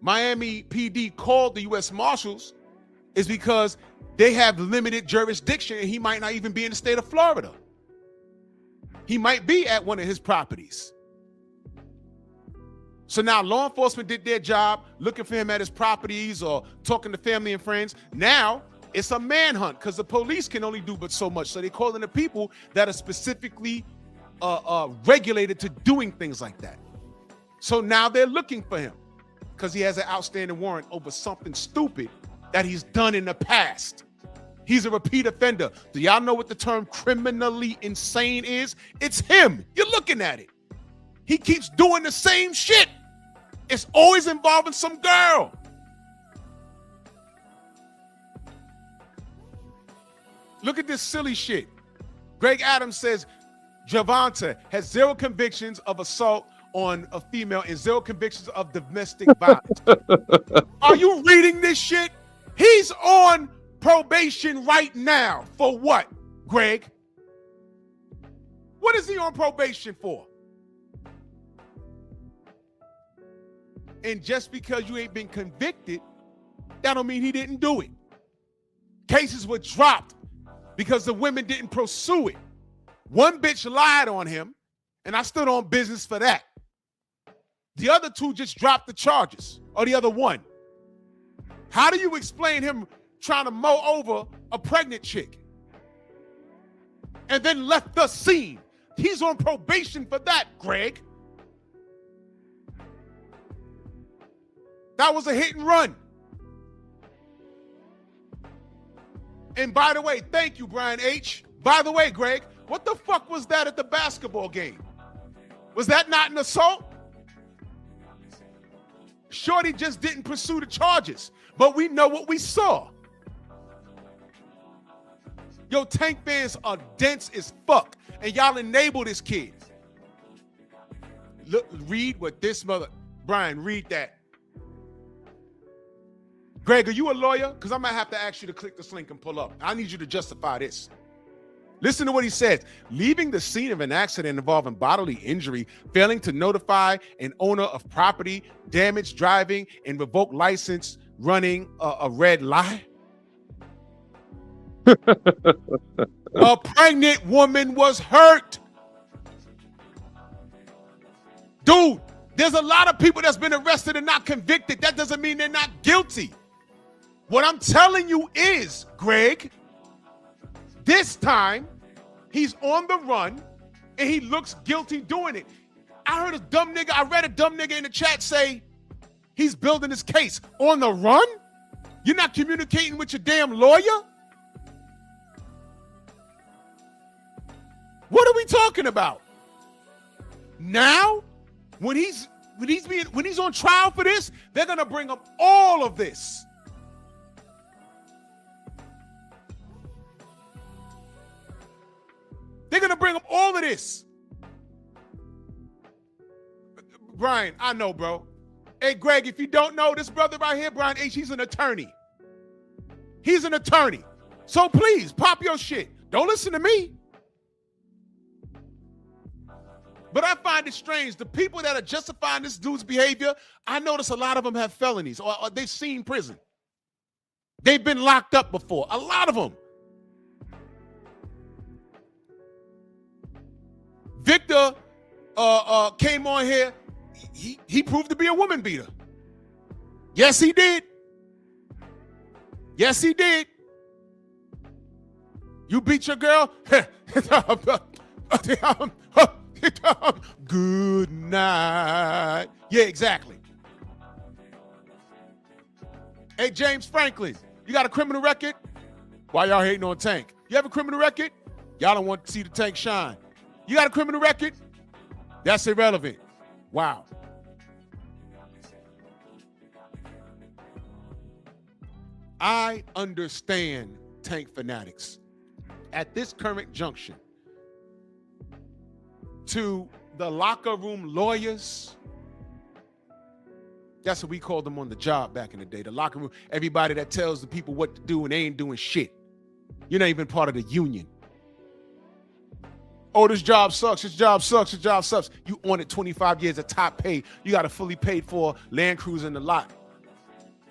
Miami PD called the U.S. Marshals is because they have limited jurisdiction and he might not even be in the state of Florida. He might be at one of his properties. So now law enforcement did their job looking for him at his properties or talking to family and friends. Now it's a manhunt because the police can only do but so much. So they call in the people that are specifically regulated to doing things like that. So now they're looking for him because he has an outstanding warrant over something stupid that he's done in the past. He's a repeat offender. Do y'all know what the term criminally insane is? It's him. You're looking at it. He keeps doing the same shit. It's always involving some girl. Look at this silly shit. Greg Adams says Javonte has 0 convictions of assault on a female and 0 convictions of domestic violence. Are you reading this shit? He's on probation right now. For what, Greg? What is he on probation for? And just because you ain't been convicted, that don't mean he didn't do it. Cases were dropped because the women didn't pursue it. One bitch lied on him, and I stood on business for that. The other 2 just dropped the charges, or the other 1. How do you explain him trying to mow over a pregnant chick and then left the scene? He's on probation for that, Greg. That was a hit and run. And by the way, thank you, Brian H. By the way, Greg, what the fuck was that at the basketball game? Was that not an assault? Shorty just didn't pursue the charges, but we know what we saw. Yo, Tank fans are dense as fuck, and y'all enable this kid. Look, read what this mother, Brian, read that. Greg, are you a lawyer? Because I might have to ask you to click this link and pull up. I need you to justify this. Listen to what he says. Leaving the scene of an accident involving bodily injury, failing to notify an owner of property, damage driving, and revoke license, running a red light. A pregnant woman was hurt. Dude, there's a lot of people that's been arrested and not convicted. That doesn't mean they're not guilty. What I'm telling you is, Greg, this time he's on the run and he looks guilty doing it. I read a dumb nigga in the chat say he's building his case on the run. You're not communicating with your damn lawyer? What are we talking about? Now, when he's on trial for this, they're gonna bring up all of this. They're going to bring up all of this. Brian, I know, bro. Hey, Greg, if you don't know this brother right here, Brian H., he's an attorney. He's an attorney. So please, pop your shit. Don't listen to me. But I find it strange. The people that are justifying this dude's behavior, I notice a lot of them have felonies or they've seen prison. They've been locked up before. A lot of them. Victor came on here. He proved to be a woman beater. Yes, he did. Yes, he did. You beat your girl? Good night. Yeah, exactly. Hey, James Franklin, you got a criminal record? Why y'all hating on Tank? You have a criminal record? Y'all don't want to see the Tank shine. You got a criminal record? That's irrelevant. Wow. I understand Tank fanatics. At this current junction, to the locker room lawyers, that's what we called them on the job back in the day. The locker room, everybody that tells the people what to do and they ain't doing shit. You're not even part of the union. Oh, this job sucks. This job sucks. This job sucks. You on it 25 years of top pay. You got a fully paid for Land Cruiser in the lot.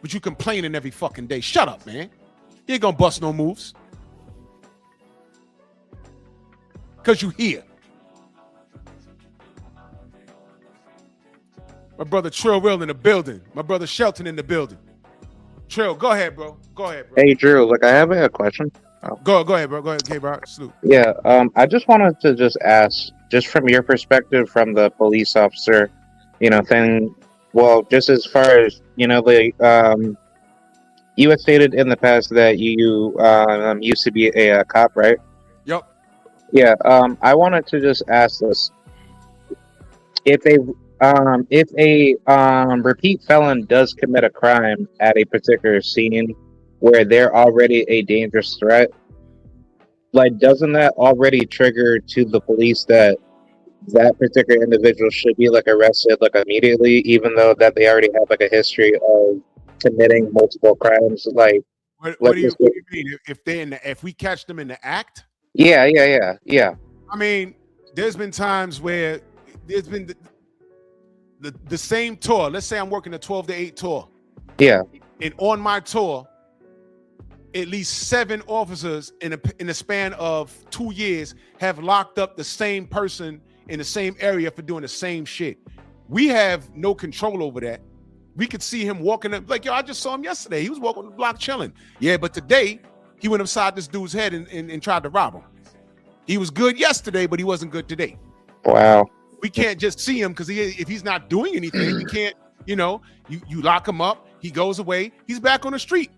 But you complaining every fucking day. Shut up, man. You ain't gonna bust no moves. Because you here. My brother Trill Will in the building. My brother Shelton in the building. Trill, go ahead, bro. Go ahead, bro. Hey, Drew, look, I have a question. Oh. Go ahead, bro. Go ahead, K-Bro. Salute. Yeah, I just wanted to just ask, just from your perspective, from the police officer, thing. Well, just as far as you had stated in the past that you used to be a cop, right? Yep. Yeah. I wanted to just ask this: if a repeat felon does commit a crime at a particular scene where they're already a dangerous threat, like, doesn't that already trigger to the police that particular individual should be arrested immediately, even though that they already have a history of committing multiple crimes? What do you mean? If we catch them in the act? Yeah. I mean, there's been times where there's been the same tour. Let's say I'm working a 12 to 8 tour. Yeah. And on my tour, at least 7 officers in the span of 2 years have locked up the same person in the same area for doing the same shit. We have no control over that. We could see him walking up, like, yo, I just saw him yesterday. He was walking the block chilling. Yeah, but today he went upside this dude's head and tried to rob him. He was good yesterday, but he wasn't good today. Wow. We can't just see him because if he's not doing anything, we can't, you lock him up, he goes away, he's back on the street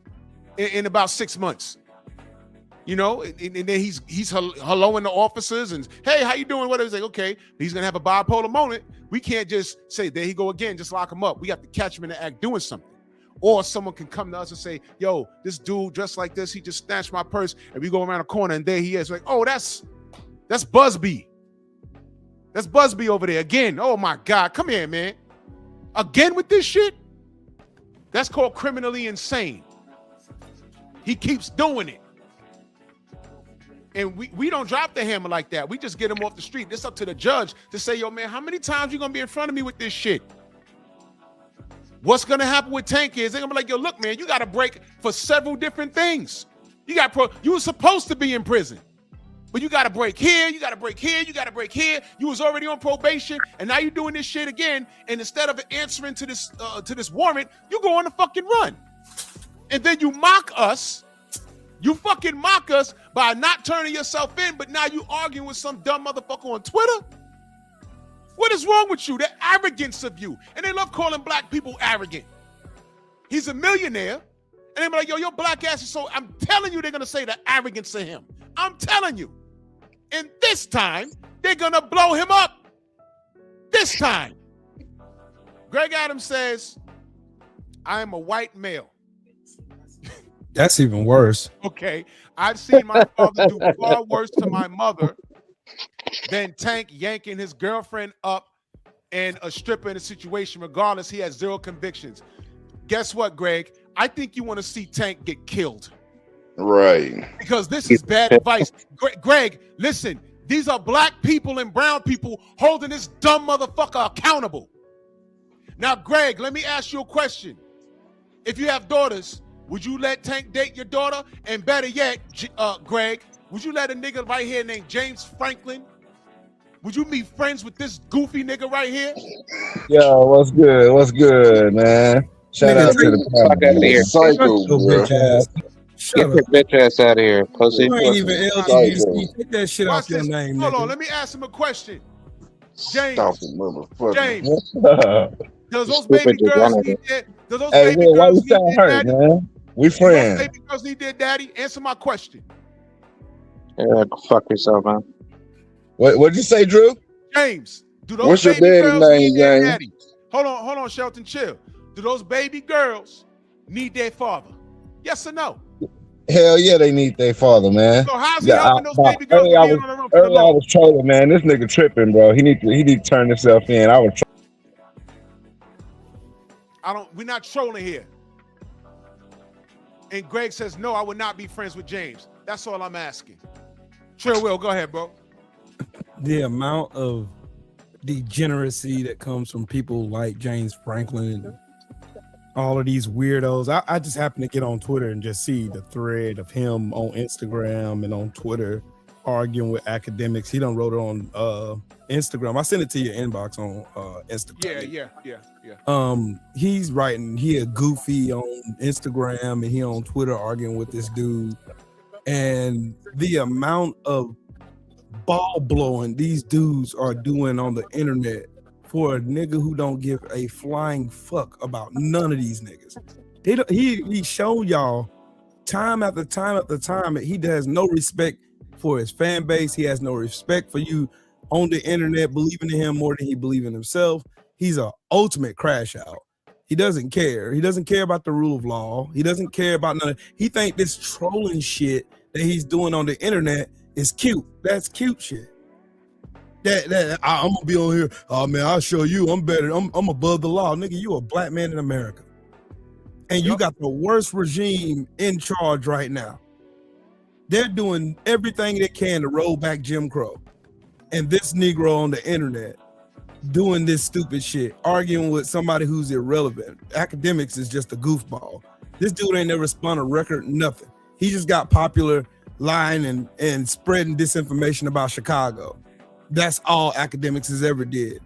in about 6 months. And then he's helloing the officers and, hey, how you doing? What is it? Okay, he's gonna have a bipolar moment. We can't just say, there he go again, just lock him up. We have to catch him in the act doing something. Or someone can come to us and say, yo, this dude dressed like this, he just snatched my purse, and we go around the corner and there he is. Like, oh, that's Busby. That's Busby over there again. Oh my God, come here, man. Again with this shit? That's called criminally insane. He keeps doing it. And we don't drop the hammer like that. We just get him off the street. It's up to the judge to say, yo, man, how many times you gonna be in front of me with this shit? What's gonna happen with Tank is they're gonna be like, yo, look, man, you got a break for several different things. You were supposed to be in prison, but you got a break here, you got a break here, you got a break here. You was already on probation, and now you're doing this shit again. And instead of answering to this warrant, you go on a fucking run, and then you mock us. You fucking mock us by not turning yourself in, but now you arguing with some dumb motherfucker on Twitter? What is wrong with you? The arrogance of you. And they love calling black people arrogant. He's a millionaire. And they be like, yo, your black ass is so... I'm telling you, they're going to say the arrogance of him. I'm telling you. And this time, they're going to blow him up. This time. Greg Adams says, I am a white male. That's even worse. Okay. I've seen my father do far worse to my mother than Tank yanking his girlfriend up and a stripper in a situation. Regardless, he has 0 convictions. Guess what, Greg? I think you want to see Tank get killed. Right. Because this is bad advice. Greg, listen. These are black people and brown people holding this dumb motherfucker accountable. Now, Greg, let me ask you a question. If you have daughters, would you let Tank date your daughter? And better yet, Greg, would you let a nigga right here named James Franklin? Would you be friends with this goofy nigga right here? Yo, what's good? What's good, man? Shout out to the fuck out of here. Psycho, bro. Get your bitch ass out of here, pussy. You ain't even LGBT. Take that shit off your name, Hold nigga. on, let me ask him a question. James, James. does those baby girls need that? Does those Hey, baby why you girls need sound their hurt, daddy? man? We Do those friends. baby girls need their daddy? Answer my question. Yeah, go fuck yourself, man. What'd you say, Drew? James, do those What's your baby daddy girls name, need their James? daddy? Hold on, Shelton, chill. Do those baby girls need their father? Yes or no? Hell yeah, they need their father, man. So how's he helping those baby girls Earlier, to be on the run for the I law? was trolling, man. This nigga tripping, bro. He need to turn himself in. We're not trolling here. And Greg says, no, I would not be friends with James. That's all I'm asking. Trill Will, go ahead, bro. The amount of degeneracy that comes from people like James Franklin and all of these weirdos. I just happen to get on Twitter and just see the thread of him on Instagram and on Twitter arguing with academics. He done wrote it on Instagram. I sent it to your inbox on Instagram. Yeah. He's writing, he a goofy on Instagram and he on Twitter arguing with this dude. And the amount of ball blowing these dudes are doing on the internet for a nigga who don't give a flying fuck about none of these niggas. He showed y'all time after time after time that he has no respect for his fan base. He has no respect for you on the internet, believing in him more than he believes in himself. He's an ultimate crash out. He doesn't care. He doesn't care about the rule of law. He doesn't care about none of, he think this trolling shit that he's doing on the internet is cute. That's cute shit. That I'm gonna be on here. Oh man, I'll show you. I'm better. I'm above the law, nigga. You a black man in America, and you got the worst regime in charge right now. They're doing everything they can to roll back Jim Crow, and this Negro on the internet doing this stupid shit, arguing with somebody who's irrelevant. Akademiks is just a goofball. This dude ain't never spun a record, nothing. He just got popular lying and spreading disinformation about Chicago. That's all Akademiks has ever did.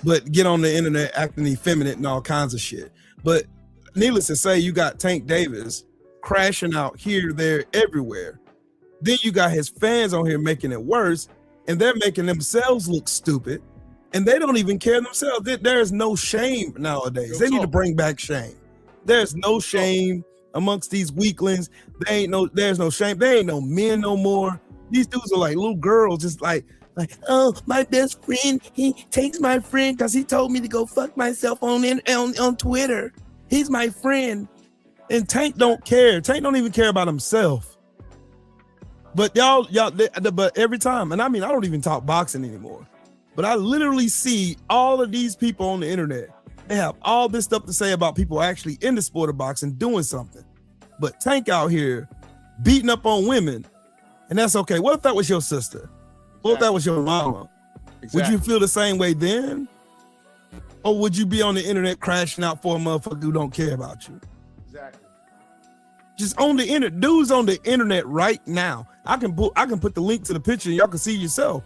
But get on the internet acting effeminate and all kinds of shit. But needless to say, you got Tank Davis crashing out here, there, everywhere. Then you got his fans on here making it worse, and they're making themselves look stupid, and they don't even care themselves. There's no shame nowadays. They need to bring back shame. There's no shame amongst these weaklings. There's no shame. They ain't no men no more. These dudes are like little girls, just like, oh, my best friend, he takes my friend because he told me to go fuck myself on Twitter. He's my friend. And Tank don't care. Tank don't even care about himself. But but every time, and I mean, I don't even talk boxing anymore, but I literally see all of these people on the internet. They have all this stuff to say about people actually in the sport of boxing doing something. But Tank out here beating up on women, and that's okay. What if that was your sister? What if that was your mama? Exactly. Would you feel the same way then? Or would you be on the internet crashing out for a motherfucker who don't care about you? Exactly. Just on the internet, dudes on the internet right now. I can put the link to the picture and y'all can see yourself.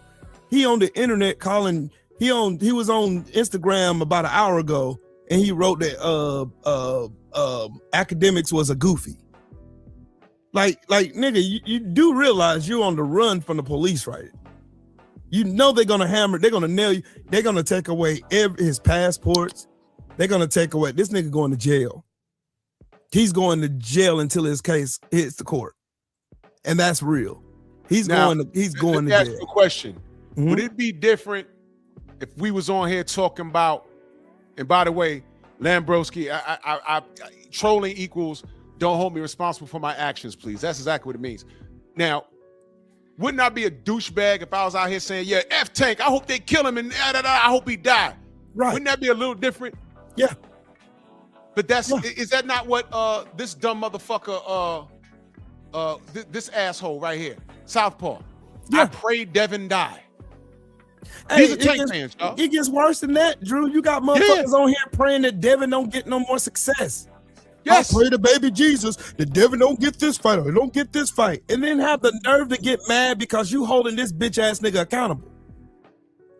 He on the internet calling, he was on Instagram about an hour ago and he wrote that Akademiks was a goofy. Like nigga, you do realize you're on the run from the police, right? You know they're gonna hammer, they're gonna nail you, they're gonna take away his passports, they're gonna take away, this nigga going to jail. He's going to jail until his case hits the court. And that's real. He's going to jail. Ask you a question. Mm-hmm. Would it be different if we was on here talking about, and by the way, Lambrowski, I trolling equals don't hold me responsible for my actions, please. That's exactly what it means. Now, wouldn't I be a douchebag if I was out here saying, yeah, F Tank, I hope they kill him and I hope he die. Right. Wouldn't that be a little different? Yeah. But is that not what this dumb motherfucker, this asshole right here, Southpaw? Yeah. I pray Devin die. Hey, these are Tank fans, y'all. It gets worse than that, Drew. You got motherfuckers on here praying that Devin don't get no more success. Yes. I pray to baby Jesus that Devin don't get this fight or don't get this fight. And then have the nerve to get mad because you holding this bitch ass nigga accountable.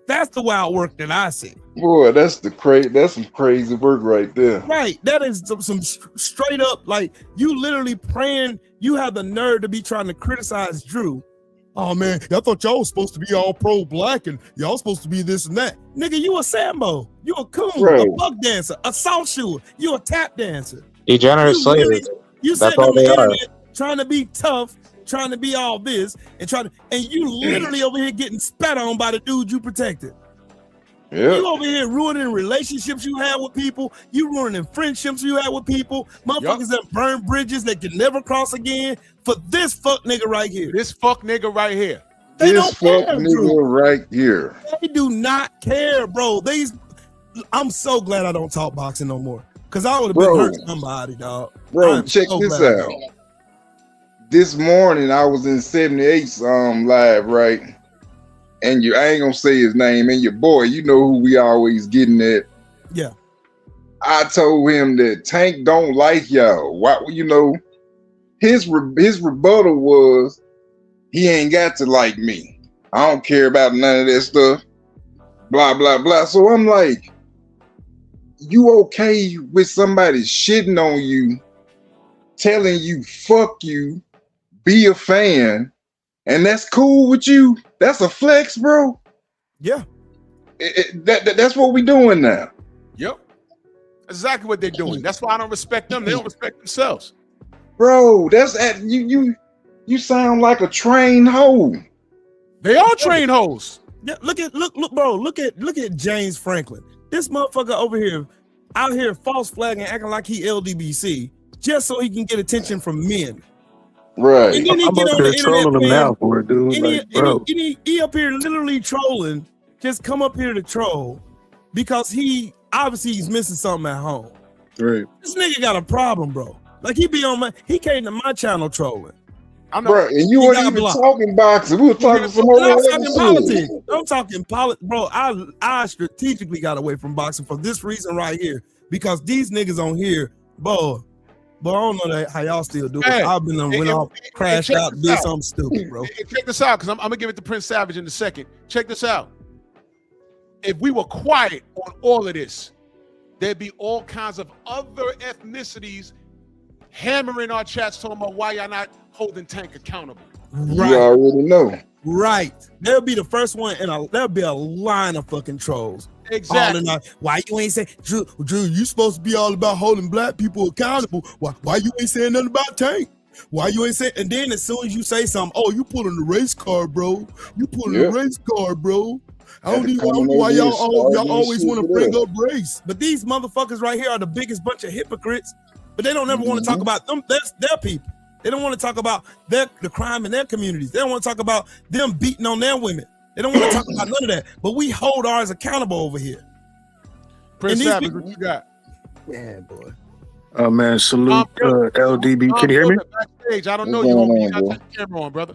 That's the wild work that I see. Boy, that's some crazy work right there. Right. That is some straight up, like, you literally praying, you have the nerve to be trying to criticize Drew. Oh man, I thought y'all was supposed to be all pro-black and y'all supposed to be this and that. Nigga, you a Sambo. You a coon, a buck dancer, a salt shoer. You a tap dancer. Degenerate slavers. You That's sitting all on the they are. internet trying to be tough, trying to be all this, and you literally over here getting spat on by the dude you protected. Yeah. You over here ruining relationships you have with people. You ruining friendships you have with people. Motherfuckers that burn bridges that can never cross again for this fuck nigga right here. This fuck nigga right here. They this fuck nigga right here. They do not care, bro. I'm so glad I don't talk boxing no more. Cause I would have been hurt somebody, dog. Bro, check this out. this morning I was in 78's live, right? And I ain't gonna say his name, and your boy, you know who we always getting at. Yeah. I told him that Tank don't like y'all. Why, you know, his rebuttal was he ain't got to like me. I don't care about none of that stuff. Blah blah blah. So I'm like, you okay with somebody shitting on you, telling you fuck you, be a fan, and that's cool with you? That's a flex, bro. Yeah. That's what we doing now. Yep. That's exactly what they're doing. That's why I don't respect them. They don't respect themselves. Bro, that's at you sound like a trained hoe. They are trained hoes. Yeah, look, bro. Look at James Franklin. This motherfucker over here, out here false flagging, acting like he LDBC, just so he can get attention from men. Right. And then he I'm get up on here the internet, trolling him man, now for it, dude. and Like, bro. he up here literally trolling. Just come up here to troll because he obviously he's missing something at home. Right. This nigga got a problem, bro. Like he came to my channel trolling. I'm not, bro, and you weren't even talking boxing. We were talking some I'm other talking politics. I'm talking politics, bro. I strategically got away from boxing for this reason right here because these niggas on here, bro. But I don't know how y'all still do it. Hey, I've been went off, crashed out, did something stupid, bro. Check this out, because I'm gonna give it to Prince Savage in a second. Check this out. If we were quiet on all of this, there'd be all kinds of other ethnicities hammering our chats talking about why y'all not holding Tank accountable. Right. You already know. Right. They'll be the first one, and there'll be a line of fucking trolls. Exactly. Why you ain't say, Drew, you supposed to be all about holding black people accountable. Why you ain't saying nothing about Tank? Why you ain't saying, and then as soon as you say something, oh, you pulling the race card, bro. You pulling the race card, bro. I don't know why y'all always want to bring up race. But these motherfuckers right here are the biggest bunch of hypocrites, but they don't ever want to talk about them. That's their people. They don't want to talk about the crime in their communities. They don't want to talk about them beating on their women. They don't want to talk about none of that. But we hold ours accountable over here. Prince Savage, what you got? Yeah, boy. Oh man, salute LDB. Can you hear me? Backstage. I don't know you, homie. You gotta turn your camera on, brother.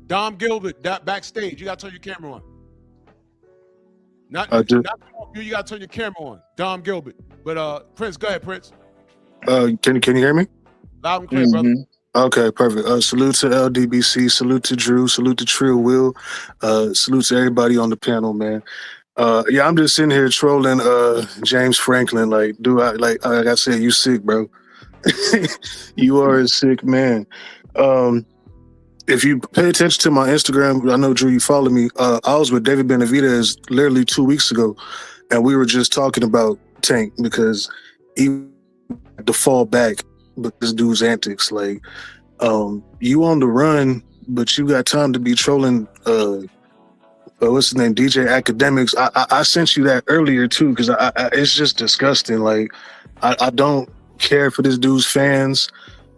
Dom Gilbert, backstage. You gotta turn your camera on. Not you gotta turn your camera on. Dom Gilbert. But Prince, go ahead, Prince. Can you hear me? Loud and clear, brother. Okay, perfect. Salute to LDBC, salute to Drew, salute to Trill Will, salute to everybody on the panel, man. Yeah, I'm just sitting here trolling James Franklin. Like, dude, like I said, you sick, bro. You are a sick man. If you pay attention to my Instagram, I know, Drew, you follow me. I was with David Benavidez literally 2 weeks ago, and we were just talking about Tank because he had to fall back with this dude's antics. Like, you on the run, but you got time to be trolling what's his name, DJ Akademiks. I sent you that earlier too, because it's just disgusting. Like, I don't care for this dude's fans.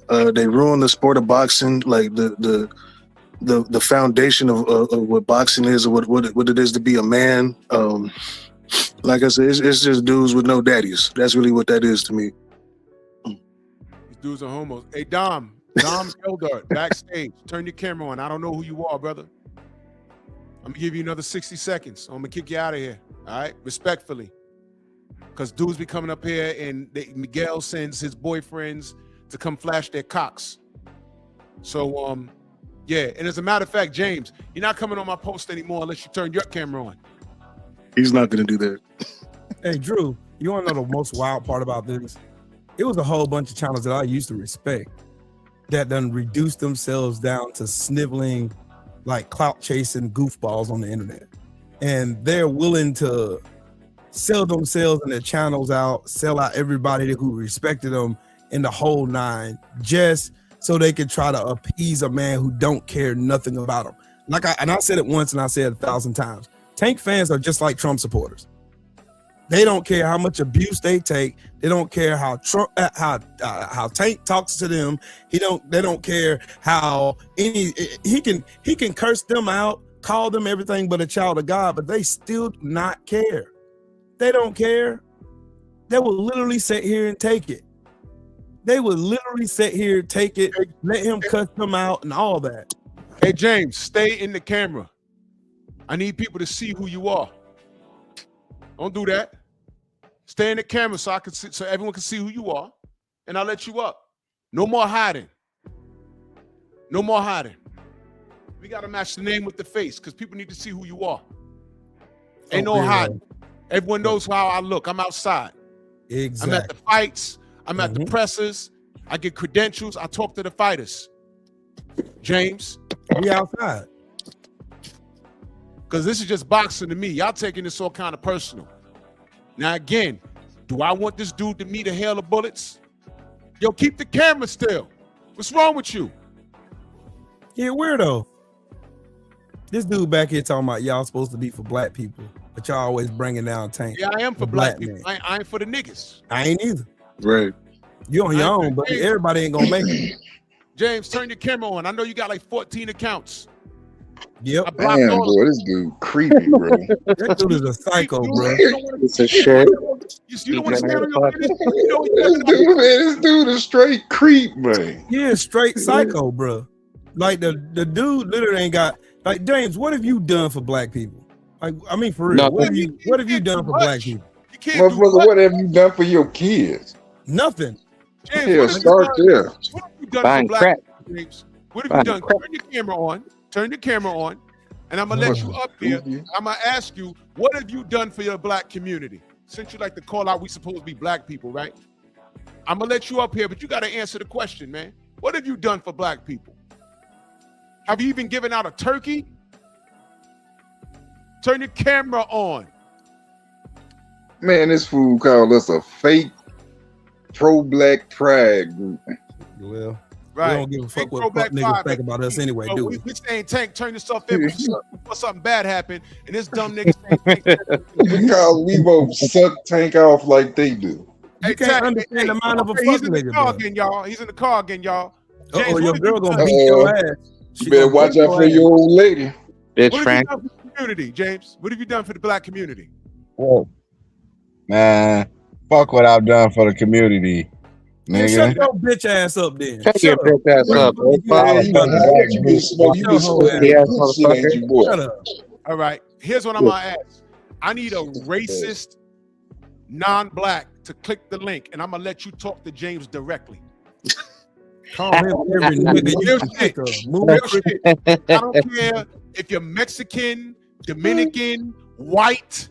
They ruin the sport of boxing, like the foundation of what boxing is, or what it is to be a man. Like I said, it's just dudes with no daddies. That's really what that is to me. These dudes are homos. Hey, Dom Gilbert, backstage. Turn your camera on. I don't know who you are, brother. I'm gonna give you another 60 seconds. I'm gonna kick you out of here. All right, respectfully, because dudes be coming up here and Miguel sends his boyfriends to come flash their cocks. So yeah, and as a matter of fact, James, you're not coming on my post anymore unless you turn your camera on. He's not gonna do that. Hey, Drew, you want to know the most wild part about this? It was a whole bunch of channels that I used to respect that done reduced themselves down to sniveling, like clout chasing goofballs on the internet. And they're willing to sell themselves and their channels out, sell out everybody who respected them in the whole nine, just so they could try to appease a man who don't care nothing about them. I said it once and I said it 1,000 times. Tank fans are just like Trump supporters. They don't care how much abuse they take. They don't care how Trump, how Tank talks to them. They don't care how he can curse them out, call them everything but a child of God, but they still do not care. They don't care. They will literally sit here and take it. They would literally sit here, take it, let him cuss them out, and all that. Hey James, stay in the camera. I need people to see who you are. Don't do that. Stay in the camera so I can see, so everyone can see who you are, and I'll let you up. No more hiding. No more hiding. We gotta match the name with the face because people need to see who you are. Ain't no hiding. Everyone knows how I look. I'm outside. Exactly. I'm at the fights. I'm at the presses. I get credentials. I talk to the fighters. James. We outside. Because this is just boxing to me. Y'all taking this all kind of personal. Now again, do I want this dude to meet a hail of bullets? Yo, keep the camera still. What's wrong with you? Yeah, weirdo. This dude back here talking about y'all supposed to be for black people, but y'all always bringing down Tank. Yeah, I am for black people. I ain't for the niggas. I ain't either. Right. You on your own, but everybody ain't gonna make it. James, turn your camera on. I know you got like 14 accounts. Yep. Damn, boy, this dude creepy, bro. That dude is a psycho, bro. It's a shit. You don't want to stand on your business. This dude is straight creep, man. He is straight psycho, bro. Like the dude literally ain't got like James. What have you done for black people? Like, I mean, for real, No, what have you done for black people? Motherfucker, what have you done for your kids? Nothing. James, Yeah, start there. What have you done Buying for black crack. people, James? What have you done? Turn your camera on. Turn your camera on. And I'm gonna let you up here. I'm gonna ask you, what have you done for your black community? Since you like to call out we supposed to be black people, right? I'm gonna let you up here, but you gotta answer the question, man. What have you done for black people? Have you even given out a turkey? Turn your camera on. Man, this fool called us a fake pro-black pride group. Well, Right. we don't give a fuck Fake what throwback fuck niggas vibe. think about us anyway, do we? We saying Tank, turn yourself in before something bad happened, and this dumb nigga saying, We both suck Tank off like they do. You can't understand the mind of a fuck he's in the nigga, car bro. again, y'all. He's in the car again, y'all. Uh-oh, your what girl have you gonna done? beat your ass. She You better gonna watch beat out for ass. your old lady. Bitch, What have Frank. you done for the community, James? What have you done for the black community? Whoa. Man, fuck what I've done for the community, Man, shut nigga. your bitch ass up then. Shut your bitch ass up, boy. Yeah, you been smoking Yeah, good shit, ain't you, boy? Shut up. All right, here's what I'm gonna ask. I need a racist, non-black to click the link, and I'm gonna let you talk to James directly. Call him every nigga you Real can shit. think of. Move Real shit. I don't care if you're Mexican, Dominican, white.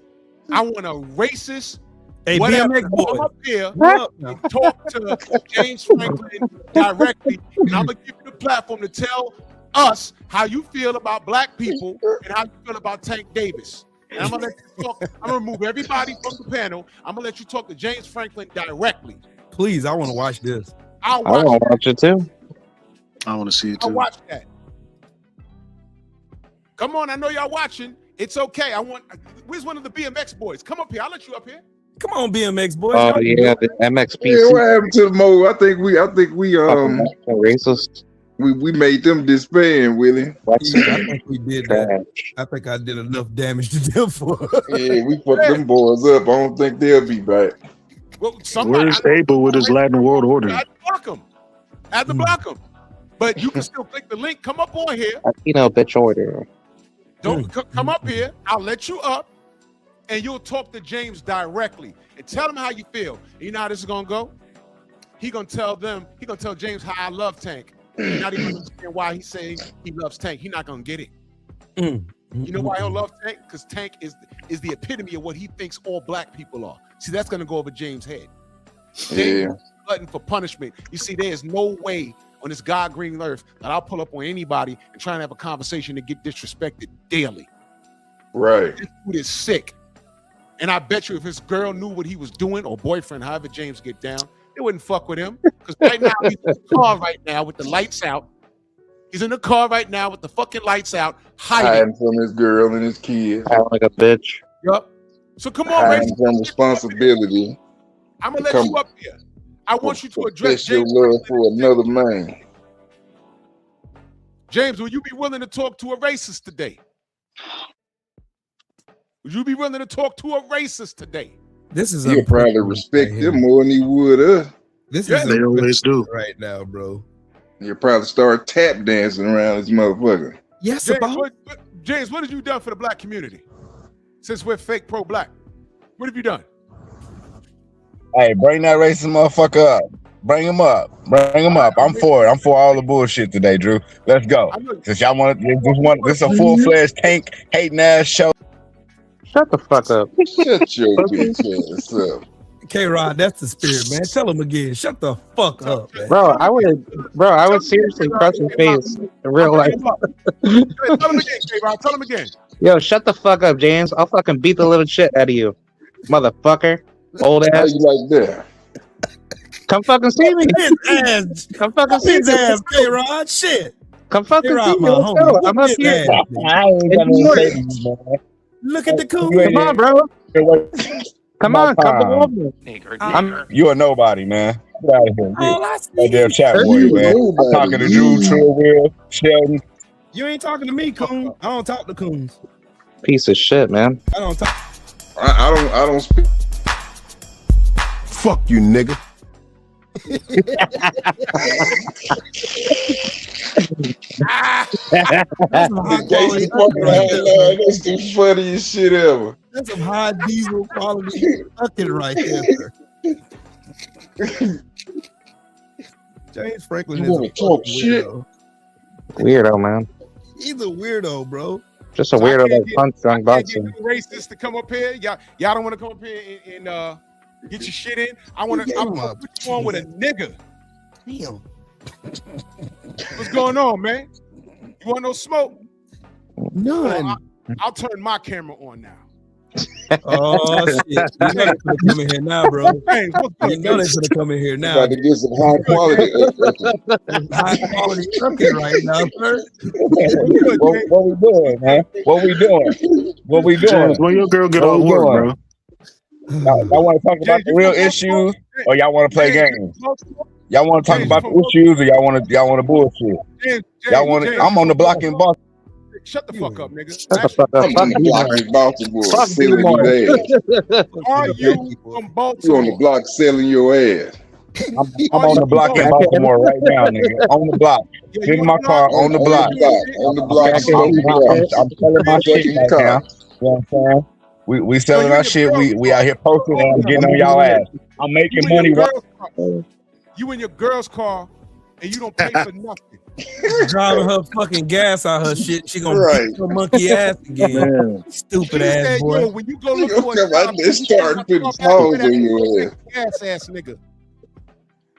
I want a racist. Hey, Whatever. BMX Come boy. up here What up now? and talk to James Franklin directly, and I'm gonna give you the platform to tell us how you feel about black people and how you feel about Tank Davis. And I'm gonna let you talk. I'm gonna remove everybody from the panel. I'm gonna let you talk to James Franklin directly. Please, I want to watch this. I'll I want watch to watch it too. I want to see it I'll too. watch that. Come on, I know y'all watching. It's okay. Where's one of the BMX boys? Come up here. I'll let you up here. Come on, BMX boy. Oh yeah, the Yeah, MXPC. what happened to the Mo? I think we Racist. we made them disband, Willie. Yeah, I think we did that. I think I did enough damage to them for. Yeah, we put them boys up. I don't think they'll be back. Well, somebody, Where's Abel with his Latin world order? I had to block him. I had to block him. But you can still click the link. Come up on here. Latino bitch order. Don't come up here. I'll let you up, and you'll talk to James directly and tell him how you feel. And you know how this is gonna go? He gonna tell James how I love Tank. And not even understand why he's saying he loves Tank. He's not gonna get it. You know why he'll love Tank? Because Tank is the epitome of what he thinks all black people are. See, that's gonna go over James' head. Yeah. Glutton for punishment. You see, there is no way on this God green earth that I'll pull up on anybody and try and have a conversation to get disrespected daily. Right. This dude is sick. And I bet you if his girl knew what he was doing, or boyfriend, however James get down, they wouldn't fuck with him. Because right now he's in the car right now with the lights out. He's in the car right now with the fucking lights out, hiding from his girl and his kids. I like a bitch. Yup. So come on, Hiding from responsibility. I'm gonna let you up here. I want you to address Profess your James. love for another man. James, will you be willing to talk to a racist today? Would you be willing to talk to a racist today? This is He'll probably respect them more than he would us. This Yeah, is they always do. right now, bro. You probably start tap dancing around this motherfucker. Yes, James, about James, what have you done for the black community since we're fake pro-black? What have you done? Hey, bring that racist motherfucker up. Bring him up. Bring him up. I'm for it. I'm for all the bullshit today, Drew. Let's go. Since y'all want this is a full-fledged tank hating ass show. Shut the fuck up. Shut your bitch ass up. K-Rod, that's the spirit, man. Tell him again. Shut the fuck up, man. Bro, I would seriously crush your face in real life. Tell him again, K-Rod. Tell him again. Yo, shut the fuck up, James. I'll fucking beat the little shit out of you. Motherfucker. Old How ass. you like that? Come fucking see me. His ass. Come fucking see His me. ass, K-Rod. Shit. Come fucking K-Rod, see me. my Let's homie. go. I'm up His here. ass. I ain't got nothing to say to you, man. Look at the cool. Come on, bro. Come on, come over. You a nobody, man. Get out of here. All I That see. damn chat You boy, a man. I'm nobody. talking to Drew, Trill Will, Sheldon. You ain't talking to me, coon. I don't talk to coons. Piece of shit, man. I don't talk. I don't speak. Fuck you, nigga. That's some high quality. That's the funniest shit ever. That's some high diesel quality fucking right there, sir. James Franklin You is wanna a talk fucking shit? weirdo. Weirdo, man. He's a weirdo, bro. Just a So I weirdo can't that punks drunk I can't get boxing. no racists to come up here. Y'all don't want to come up here and get your shit in. I want You to gave him a put you on with a nigga. Damn. What's going on, man? You want no smoke? None. I'll turn my camera on now. Oh shit! You know they gonna come in here now, bro. James, what's You good, know man? they gonna come in here now. About to get some high quality. High quality cooking right now, sir. What we doing, man? What we doing? What we doing? James, when your girl get What off we work, doing? bro? Y'all want to talk about the real issues, or y'all want to play games? Y'all want to talk about the issues, or y'all want to bullshit? Y'all want to? I'm on the block in Boston. Shut the fuck up, nigga. Shut the fuck up. I'm Fuck on the you, block man. in Baltimore, Fuck selling you, man. his ass. Are you from You on the Baltimore? block selling your ass. I'm on the block in Baltimore right now, nigga. On the block. Yeah, Get you in my car on the block. On the block, smoking crack. I'm selling my shit Fucking right car. now. You know what I'm saying? We selling you our and shit. your girls We out here posting and I'm getting on y'all ass. I'm making money. You in your girl's car, and you don't pay for nothing. Driving her fucking gas out her shit. She gonna Right. beat her monkey ass again. Man. Stupid She ass said, boy. yo, when you go look You for a come out job, there start putting paws on your ass. Gas nigga.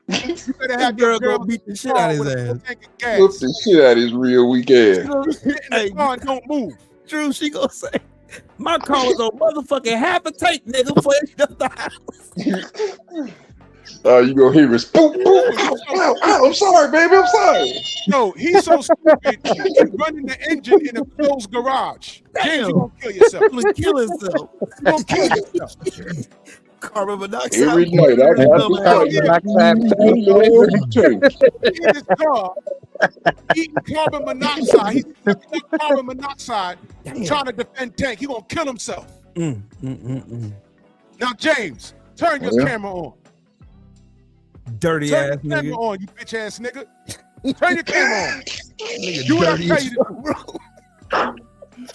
You better That have girl your girl gonna beat the shit out of his ass. gas. Whoop the shit out of his real weak ass. Get in the car and don't move. Drew, she gonna say, my car was on motherfucking half a tank, nigga, before it left the house. You gonna hear his boop, boop. Ow, ow, I'm sorry, baby, I'm sorry. No, he's so stupid. He's running the engine in a closed garage. James, you gonna kill yourself. He's gonna kill himself. You gonna kill yourself. Carbon monoxide. Every night, I In his car, eating carbon monoxide. He's sucking up carbon monoxide, trying to defend Tank. He gonna kill himself. Now, James, turn your camera on. Dirty Turn ass your camera nigga. on, you bitch ass nigga. Turn your camera on. Nigga Do what I dirty tell as you to do.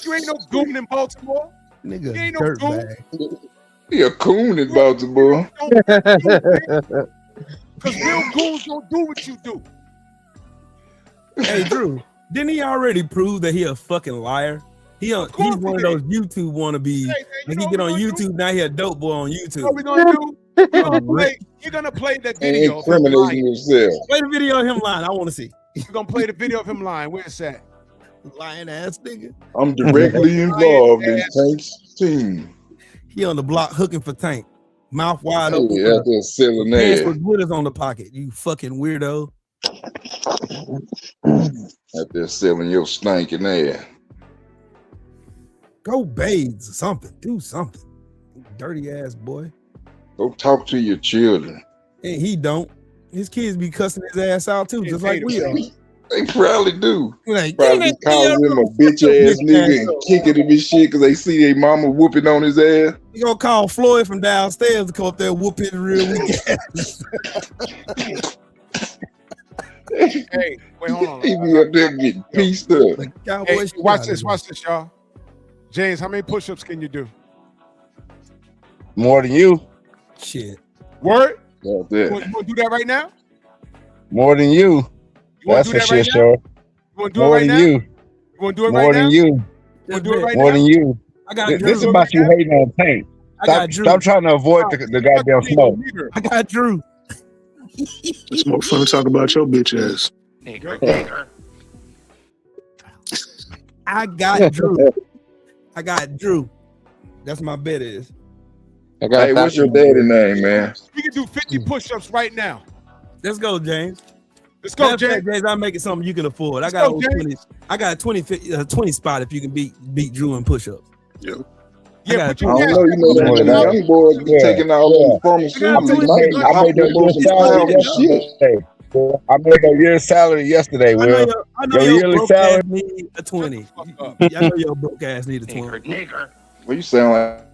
You ain't no goon in Baltimore. Nigga, You ain't no dirt goon. bag. He a coon in Baltimore. Because real goons don't do what you do. Hey, Drew, didn't he already prove that he a fucking liar? He's one of those YouTube wannabes. Hey, Like he get on YouTube, now he a dope boy on YouTube. What we gonna do? You're gonna play that And video of him incriminating lying. himself. Play the video of him lying. I want to see. We're gonna play the video of him lying. Where's that? Lying ass nigga. I'm directly involved in Tank's team. He on the block hooking for Tank. Mouth wide Hey, open. out there selling Pants ass. with glitters on the pocket. You fucking weirdo. Out there selling your stinking ass. Go bathes or something. Do something. Dirty ass boy. Go talk to your children. And he don't. His kids be cussing his ass out too, just like we are. They probably do. Like, Probably just calling him a bitch ass nigga and kicking him and shit because they see their mama whooping on his ass. You gonna call Floyd from downstairs to come up there and whoop his real weak ass. Hey, wait, hold on. He be up there getting pieced up. Like, Hey, watch this, y'all. James, how many push-ups can you do? More than you. Shit. Word? That's You it. want to do that right now? More than you. You want That's to do for that right shit, now? sure. You want to do it More right than now? you. You want to do it More right than now? you. You want to do it right More now? than you. I got This Drew. is about you hating on Tank. I got Drew. Stop trying to avoid the goddamn smoke. I got Drew. It's more fun to talk about your bitch ass. I got Drew. I got Drew. That's my bet is. Hey, what's your daddy name, man? We can do 50 push-ups right now. Let's go, James. Let's go, Matter of fact, James. James. I'll make it something you can afford. Let's I got go, over James. 20. I got a 20 spot if you can beat Drew in push-ups. Yeah. Yeah, put your I gas. don't know, you know that them young boys be taking all these pharmaceuticals. Might be I made popping that up on year's some salary powerful shit. yesterday. I made that year's salary yesterday, I know Will. your Your yearly broke salary? ass need a 20. I know your broke ass need a 20. Well, you sound like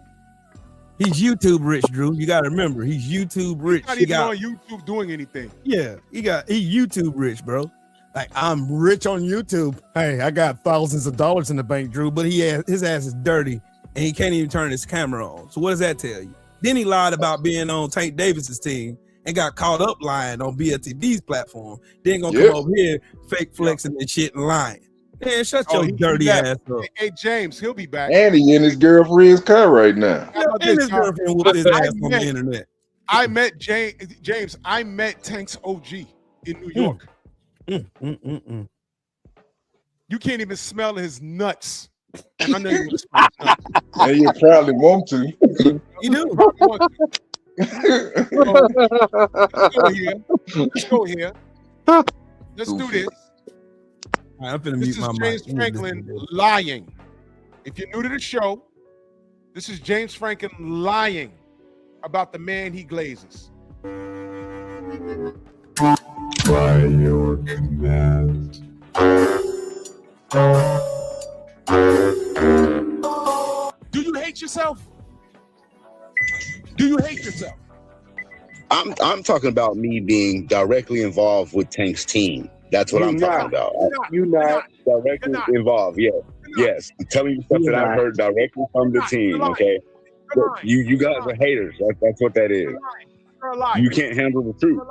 He's YouTube rich, Drew. You gotta remember, he's YouTube rich. He's not He even got on YouTube doing anything. yeah, he YouTube rich, bro. Like, I'm rich on YouTube. Hey, I got thousands of dollars in the bank, Drew, but his ass is dirty and he can't even turn his camera on. So what does that tell you? Then he lied about being on Tank Davis's team and got caught up lying on BLTV's platform. Then gonna come over here fake flexing and shit and lying. Man, shut your dirty ass up. Hey, James, he'll be back. and he in his girlfriend's car right now. How about And this, his y'all? girlfriend whooped his ass on the internet. I met James. I met Tank's OG in New York. You can't even smell his nuts. And I know you want to smell his nuts. And you probably want to. You do. Let's go here. Let's do this. All right, I'm finna This mute my is mic. James Franklin lying. If you're new to the show, this is James Franklin lying about the man he glazes. By your command. Do you hate yourself? Do you hate yourself? I'm talking about me being directly involved with Tank's team. That's what I'm talking about. You're not Directly involved. Yeah. Yes. I'm telling you stuff that I've heard directly from the team. Okay. Look, you guys are haters. That's what that is. You're a liar. You can't handle the truth.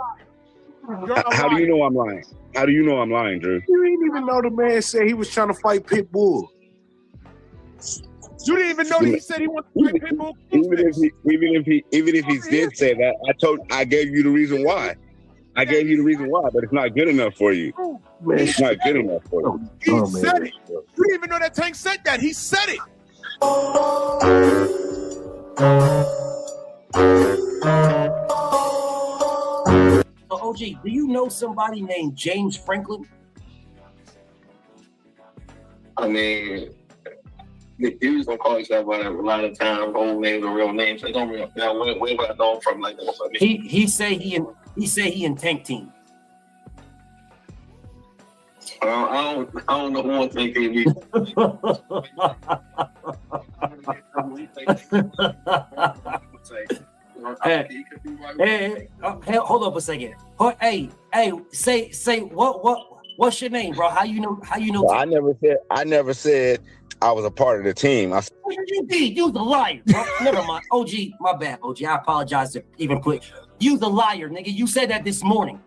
How do you know I'm lying? How do you know I'm lying, Drew? You didn't even know the man said he was trying to fight Pitbull. You didn't even know that he said he wanted to fight Pitbull. Even if he did say that, I gave you the reason why. I gave you the reason why, but it's not good enough for you. Man, It's not good enough for you. He said it. You didn't even know that Tank said that. He said it. So, OG, do you know somebody named James Franklin? I mean, he was gonna call himself by a lot of times, old names or real names. They don't really. Now, where would I know him from like that? So, He say he in Tank Team. I don't know who wants to make TV. Hey, hold up a second. Hey, say what's your name, bro? How you know? Well, I never said I was a part of the team. You did. You the liar, bro. Never mind. OG, my bad, OG. I apologize to even put you the liar, nigga. You said that this morning.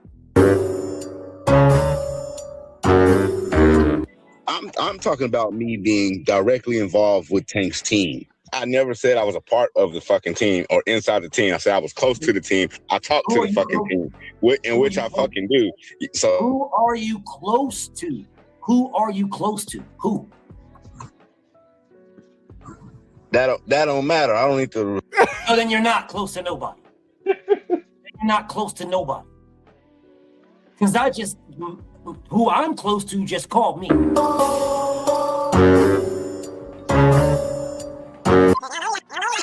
I'm talking about me being directly involved with Tank's team. I never said I was a part of the fucking team or inside the team. I said I was close to the team. I talked to the fucking team, which I fucking do. So who are you close to? Who are you close to? Who? that don't matter. I don't need to. So then you're not close to nobody. You're not close to nobody. Because who I'm close to just called me.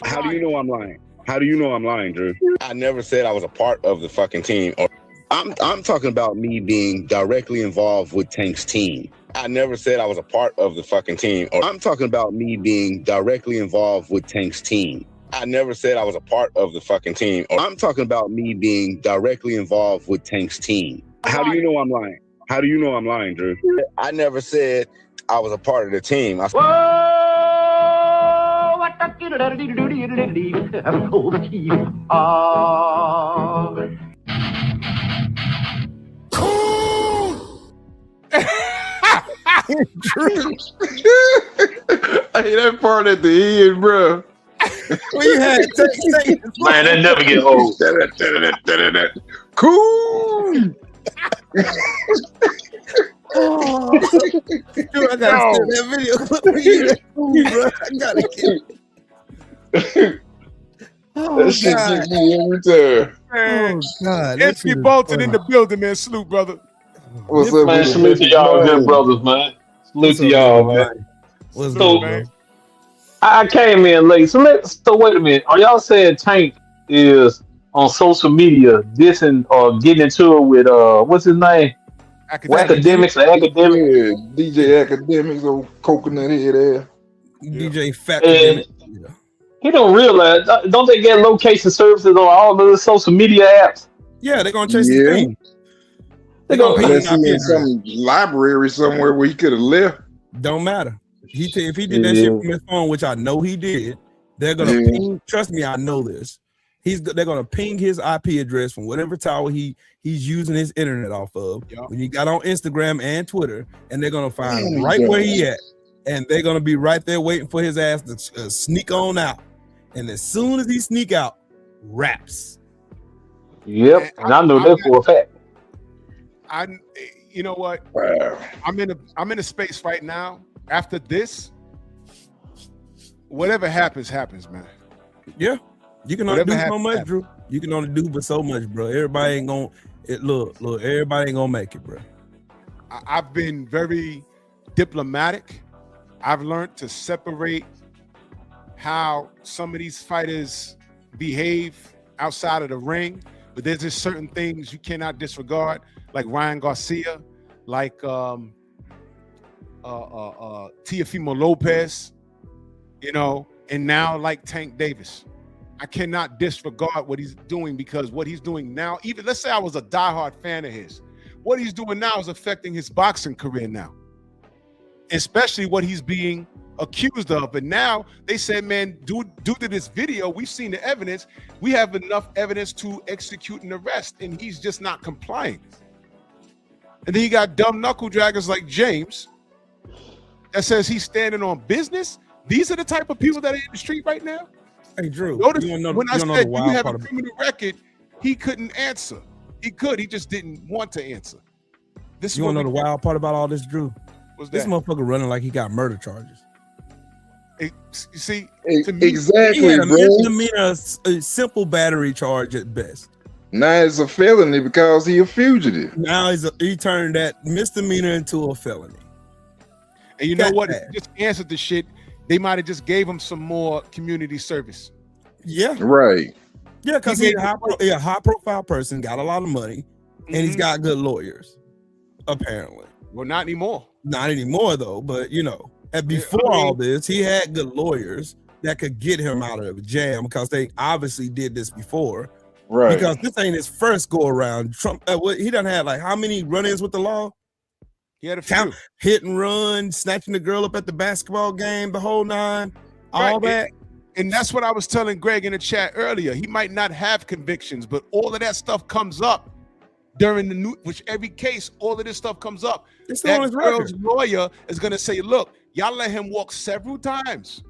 How do you know I'm lying? How do you know I'm lying, Drew? I never said I was a part of the fucking team. I'm talking about me being directly involved with Tank's team. I never said I was a part of the fucking team. Or I'm talking about me being directly involved with Tank's team. I never said I was a part of the fucking team. Or I'm talking about me being directly involved with Tank's team. How do you know I'm lying? How do you know I'm lying, Drew? I never said I was a part of the team. I Hey, that part at the end, bro. Well, you had Man, that never get old. Cool. Oh, dude, I gotta send that video clip for you, bro. I gotta get. Oh, that shit God. gets me every time. Man, Oh, God. Anthony Bolton in the building, man. Salute, brother. What's up, Man, salute to y'all, good brothers, man. Salute to y'all, man. What's So, up, man? I came in late. So wait a minute. Are y'all saying Tank is on social media dissing or getting into it with what's his name? Akademiks. Yeah, DJ Akademiks, old coconut head ass. DJ Fatademics. He don't realize, don't they get location services on all of the social media apps? Yeah, they're gonna chase his thing. They're gonna Unless he in some library somewhere where he could have left. Don't matter. If he did that shit from his phone, which I know he did, they're gonna ping. Trust me, I know this. They're gonna ping his IP address from whatever tower he's using his internet off of. When he got on Instagram and Twitter, and they're gonna find right where he at, and they're gonna be right there waiting for his ass to sneak on out. And as soon as he sneak out, raps. Yep, and I know that for a fact. You know what? Wow. I'm in a space right now. After this, whatever happens, man. Yeah, you can only do so much, Drew. You can only do but so much, bro. Everybody ain't gonna look. Everybody ain't gonna make it, bro. I've been very diplomatic. I've learned to separate how some of these fighters behave outside of the ring, but there's just certain things you cannot disregard, like Ryan Garcia, like Teofimo Lopez, and now like Tank Davis. I cannot disregard what he's doing, because what he's doing now, even let's say I was a diehard fan of his, what he's doing now is affecting his boxing career now, especially what he's being accused of. And now they said, man, due to this video, we've seen the evidence. We have enough evidence to execute an arrest, and he's just not complying. And then you got dumb knuckle draggers like James that says he's standing on business. These are the type of people that are in the street right now. Hey, Drew, notice when I said you have a criminal record, he couldn't answer. He could, he just didn't want to answer. This You want to know the wild part about all this, Drew? What's this that? motherfucker running like he got murder charges. You see, exactly, he had a bro. misdemeanor, a simple battery charge at best. Now it's a felony because he a fugitive. Now he turned that misdemeanor into a felony. And you know what? If he just answered the shit, they might have just gave him some more community service. Yeah. Right. Yeah, because he's a high profile person, got a lot of money, and he's got good lawyers, apparently. Well, not anymore. Not anymore, though, but before all this, he had good lawyers that could get him out of a jam, because they obviously did this before. Right. Because this ain't his first go around. Trump, he done had like how many run-ins with the law? He had a few. Hit and run, snatching the girl up at the basketball game, the whole nine, all that. And that's what I was telling Greg in the chat earlier. He might not have convictions, but all of that stuff comes up during which every case, all of this stuff comes up. That girl's lawyer is going to say, look, y'all let him walk several times.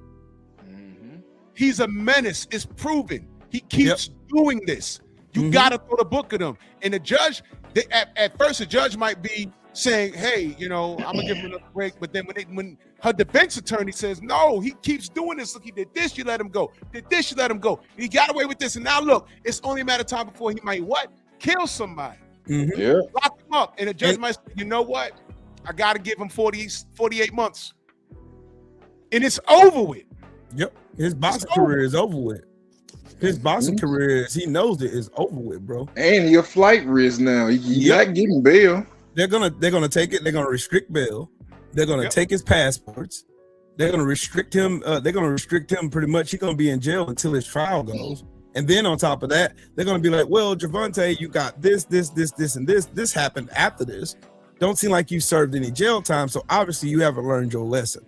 He's a menace. It's proven. He keeps doing this. You got to throw the book at him. And the judge, at first, the judge might be saying, hey, I'm going to give him a break. But then when her defense attorney says, no, he keeps doing this. Look, he did this, you let him go. Did this, you let him go. He got away with this. And now, look, it's only a matter of time before he might what? Kill somebody. Yeah. Lock him up. And the judge might say, you know what? I got to give him 48 months. And it's over with. Yep. His boxing career is over with. His boxing career, he knows it is over with, bro. And he a flight risk now. He not getting bail. They're gonna take it. They're gonna restrict bail. They're gonna take his passports. They're gonna restrict him. They're gonna restrict him pretty much. He's gonna be in jail until his trial goes. And then on top of that, they're gonna be like, "Well, Javante, you got this, and this. This happened after this. Don't seem like you served any jail time. So obviously you haven't learned your lesson.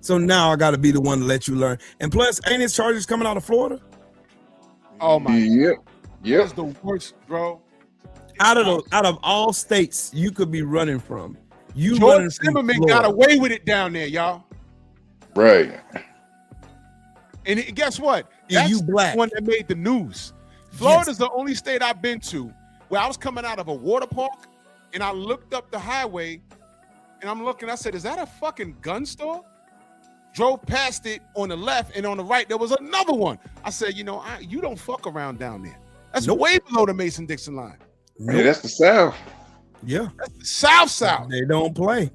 So now I got to be the one to let you learn. And plus, ain't his charges coming out of Florida? Oh my! Yep. That's the worst, bro. Out of all states you could be running from, George Zimmerman got away with it down there, y'all. Right. And guess what? That's you black. The one that made the news. Florida's the only state I've been to where I was coming out of a water park and I looked up the highway and I'm looking. I said, "Is that a fucking gun store?" Drove past it on the left, and on the right there was another one. I said, "You know, you don't fuck around down there. That's way below the Mason-Dixon line." Yeah, that's the South. Yeah, that's the South. They don't play.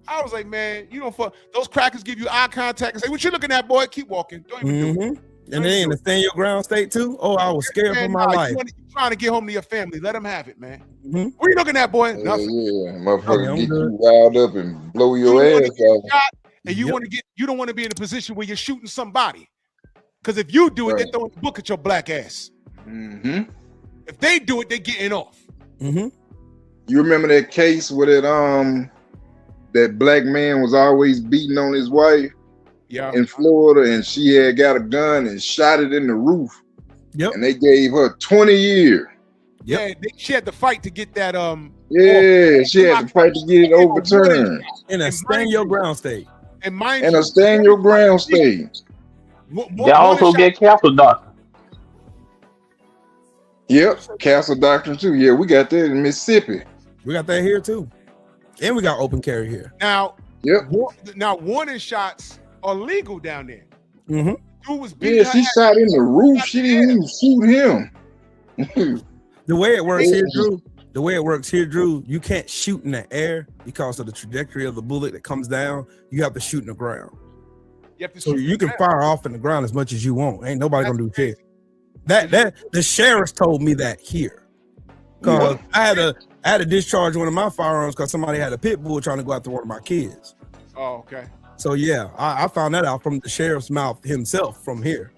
I was like, "Man, you don't fuck." Those crackers give you eye contact and say, "What you looking at, boy? Keep walking." Don't even do it. And they in the stand your ground state too. Oh, I was scared for my life. You trying to get home to your family? Let them have it, man. What are you looking at, boy? Nothing. Yeah, motherfucker, get you riled up and blow your ass off. And you want to get, you don't want to be in a position where you're shooting somebody, because if you do it, they're throwing the book at your black ass. If they do it, they're getting off. You remember that case where that black man was always beating on his wife in Florida, and she had got a gun and shot it in the roof. And they gave her 20 years. Yeah, she had to fight to get that. Yeah, she had to fight to get it overturned. In a stand your ground state. And mind a stand your ground state. Y'all also get castle doctrine. Yep, castle doctrine too. Yeah, we got that in Mississippi. We got that here too, and we got open carry here. Now, now warning shots are legal down there. Dude was beating she shot in the roof. She didn't even shoot him. The way it works here, Drew. The way it works here, Drew, you can't shoot in the air because of the trajectory of the bullet that comes down. You have to shoot in the ground. So you can fire off in the ground as much as you want. Ain't nobody gonna do shit. That the sheriffs told me that here. Cause I had to discharge one of my firearms because somebody had a pit bull trying to go after one of my kids. Oh, okay. So yeah, I found that out from the sheriff's mouth himself from here.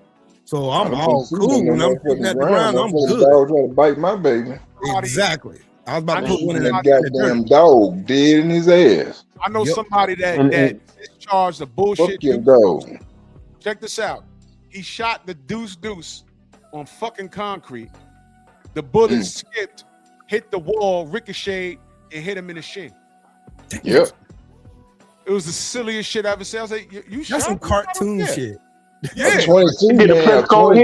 So I'm all cool when I'm putting at the ground. I'm good. Dog trying to bite my baby. Exactly. I was about to put one in that goddamn dog dead in his ass. I know somebody that discharged a bullshit. Fuck your dog. Check this out. He shot the deuce on fucking concrete. The bullet skipped, hit the wall, ricocheted, and hit him in the shin. Yep. It was the silliest shit I ever seen. I was like, "You shot some cartoon shit." Yeah. 22, he did a Plexico.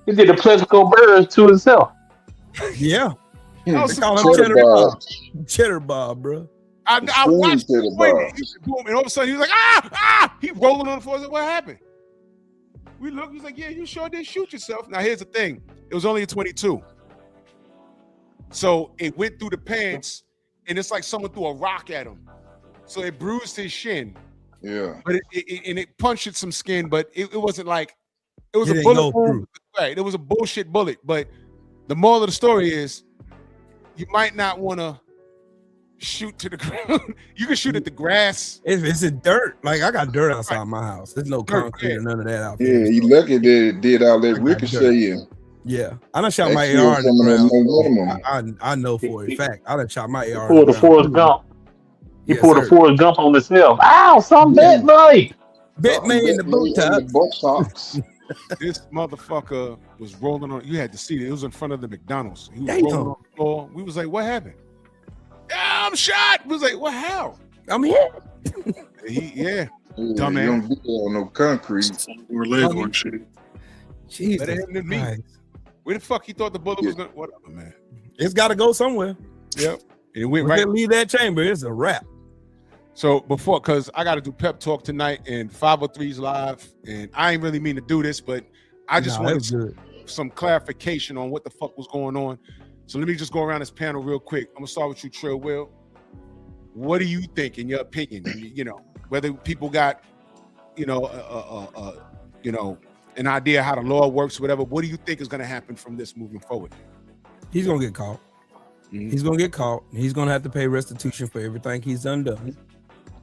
He did a Plexico bird to himself. Yeah. They call him Cheddar Bob, bro. I watched it, and all of a sudden he was like, he rolling on the floor. I was like, "What happened?" We looked, he was like, "Yeah, you sure did shoot yourself." Now here's the thing. It was only a 22. So it went through the pants, and it's like someone threw a rock at him. So it bruised his shin. Yeah. But it punctured some skin, but it wasn't like, it was a bullet wound. Right. It was a bullshit bullet. But the moral of the story is you might not want to shoot to the ground. You can shoot at the grass. It's a dirt. Like, I got dirt outside my house. There's no concrete or none of that out there. Yeah, you lucky that it did all that ricocheting. Yeah, I done shot my AR in the ground. I know for a fact. I done shot my AR. He pulled a Forrest Gump. He pulled a Forrest Gump on himself. Ow, some bit money. Bit me in the boot top. This motherfucker was rolling on. You had to see it. It was in front of the McDonald's. He was rolling on the floor. We was like, "What happened?" "Yeah, I'm shot." We was like, "What? How?" "I'm here." Yeah. You don't do that on no concrete or leg on shit. Jesus. Better him than me. Where the fuck he thought the bullet was gonna? Whatever, man. It's got to go somewhere. Yep. It went right. Leave that chamber. It's a wrap. So because I got to do pep talk tonight and 503's live, and I ain't really mean to do this, but I just wanted some clarification on what the fuck was going on. So let me just go around this panel real quick. I'm gonna start with you, Trill Will. What do you think, in your opinion? You know, whether people got, an idea how the law works, whatever. What do you think is going to happen from this moving forward? He's gonna get caught. He's gonna get caught. He's gonna have to pay restitution for everything he's done.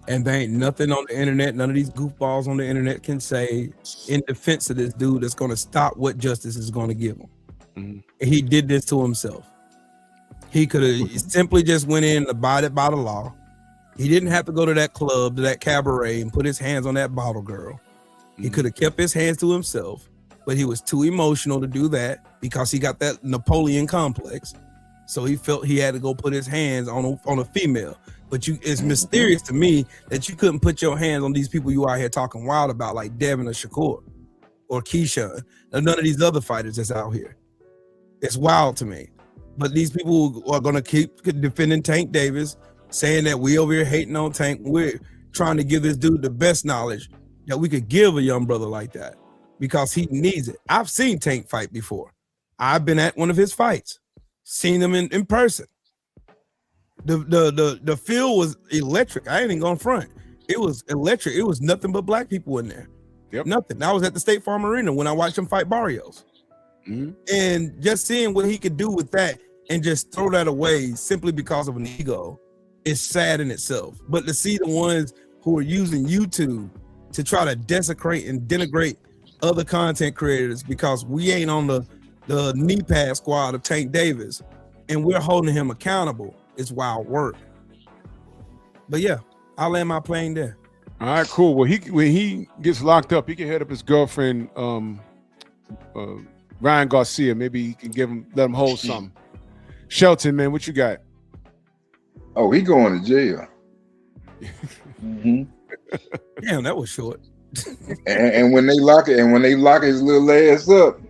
And there ain't nothing on the internet, none of these goofballs on the internet can say in defense of this dude that's gonna stop what justice is gonna give him. And he did this to himself. He could have simply just went in and abided by the law. He didn't have to go to that club, to that cabaret, and put his hands on that bottle girl. He could have kept his hands to himself, but he was too emotional to do that because he got that Napoleon complex. So he felt he had to go put his hands on a female. But it's mysterious to me that you couldn't put your hands on these people you out here talking wild about, like Devin or Shakur or Keyshawn, or none of these other fighters that's out here. It's wild to me. But these people are going to keep defending Tank Davis, saying that we over here hating on Tank. We're trying to give this dude the best knowledge that we could give a young brother like that because he needs it. I've seen Tank fight before. I've been at one of his fights, seen him in person. The field was electric. I ain't even going front. It was electric. It was nothing but black people in there. Yep. Nothing. I was at the State Farm Arena when I watched him fight Barrios. And just seeing what he could do with that and just throw that away simply because of an ego is sad in itself. But to see the ones who are using YouTube to try to desecrate and denigrate other content creators because we ain't on the knee pad squad of Tank Davis and we're holding him accountable, it's wild work. But yeah, I'll land my plane there. All right, cool. Well, when he gets locked up, he can hit up his girlfriend, Ryan Garcia. Maybe he can let him hold something. Shelton, man, what you got? Oh, he going to jail. Damn, that was short. and when they lock his little ass up,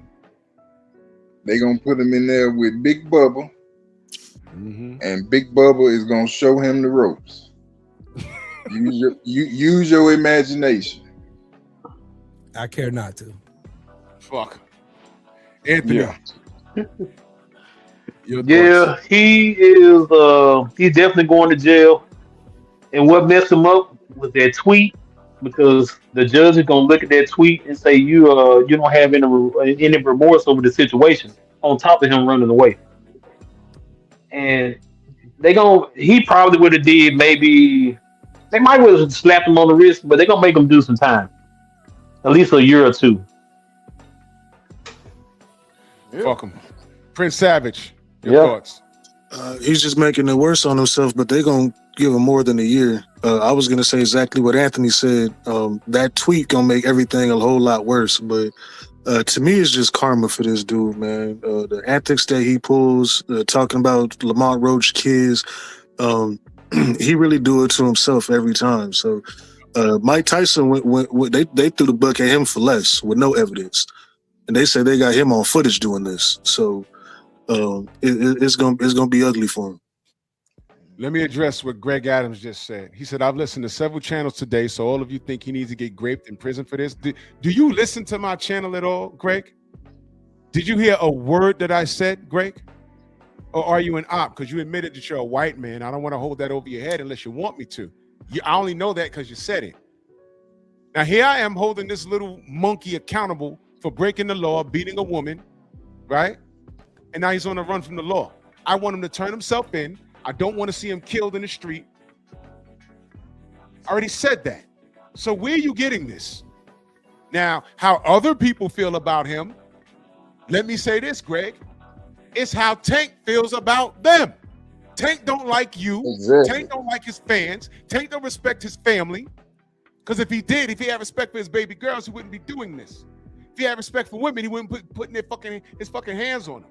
they gonna put him in there with Big Bubba, and Big Bubba is gonna show him the ropes. Use your imagination. I care not to. Fuck. Anthony. Yeah, he is. He's definitely going to jail. And what messed him up was that tweet, because the judge is gonna look at that tweet and say you don't have any remorse over the situation. On top of him running away, and he probably would have did maybe. They might would have slapped him on the wrist, but they're gonna make him do some time, at least a year or two. Fuck him. Prince Savage, your thoughts? He's just making it worse on himself, but they're gonna give him more than a year. I was gonna say exactly what Anthony said. That tweet gonna make everything a whole lot worse, but to me, it's just karma for this dude, man. The antics that he pulls, talking about Lamont Roach kids, he really do it to himself every time. So Mike Tyson they threw the book at him for less with no evidence, and they said they got him on footage doing this. So it's gonna be ugly for him. Let me address what Greg Adams just said. He said, I've listened to several channels today, so all of you think he needs to get raped in prison for this. Do you listen to my channel at all, Greg? Did you hear a word that I said, Greg? Or are you an op? Because you admitted that you're a white man. I don't want to hold that over your head unless you want me to. I only know that because you said it. Now, here I am holding this little monkey accountable for breaking the law, beating a woman, right? And now he's on the run from the law. I want him to turn himself in. I don't want to see him killed in the street. I already said that. So where are you getting this? Now, how other people feel about him, let me say this, Greg. It's how Tank feels about them. Tank don't like you. Exactly. Tank don't like his fans. Tank don't respect his family. Because if he had respect for his baby girls, he wouldn't be doing this. If he had respect for women, he wouldn't be putting his fucking hands on them.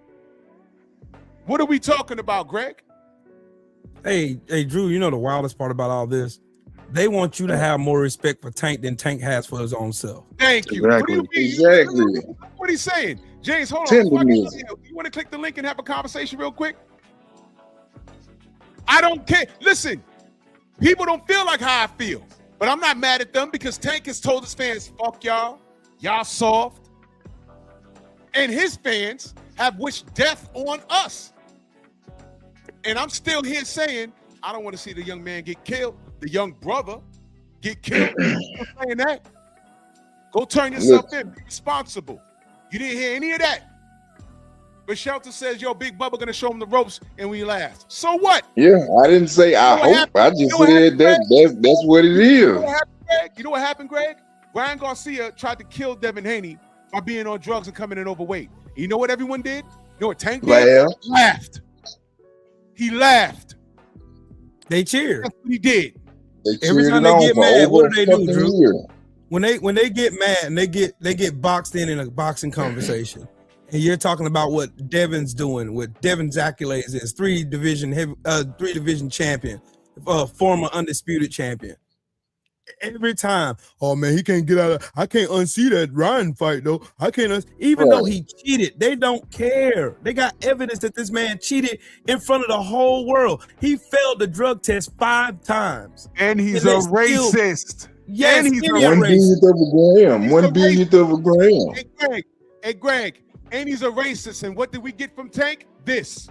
What are we talking about, Greg? Hey, Drew, you know the wildest part about all this? They want you to have more respect for Tank than Tank has for his own self. Thank you. Exactly. What are you saying? James, hold on. You want to click the link and have a conversation real quick? I don't care. Listen, people don't feel like how I feel, but I'm not mad at them because Tank has told his fans, fuck y'all. Y'all soft. And his fans have wished death on us. And I'm still here saying, I don't want to see the young man get killed, the young brother get killed. I'm saying that. Go turn yourself in. Be responsible. You didn't hear any of that. But Shelter says, yo, Big Bubba gonna show him the ropes, and we laughed. So what? Yeah, I didn't say I hope. I just said that's what it is. You know what happened, Greg? Ryan Garcia tried to kill Devin Haney by being on drugs and coming in overweight. You know what everyone did? You know what Tank did? Laughed. He laughed. They cheered. That's what he did. Every time they get mad, what do they do, Drew? When they get mad and they get boxed in a boxing conversation, and you're talking about what Devin's doing, what Devin's accolades is, three division champion, former undisputed champion. Every time, oh man, he can't get out of. I can't unsee that Ryan fight though. I can't, even though he cheated. They don't care. They got evidence that this man cheated in front of the whole world. He failed the drug test 5 times, and he's a racist. Yes, and he's a racist. 1 billionth of a gram. Hey Greg, and he's a racist. And what did we get from Tank? This.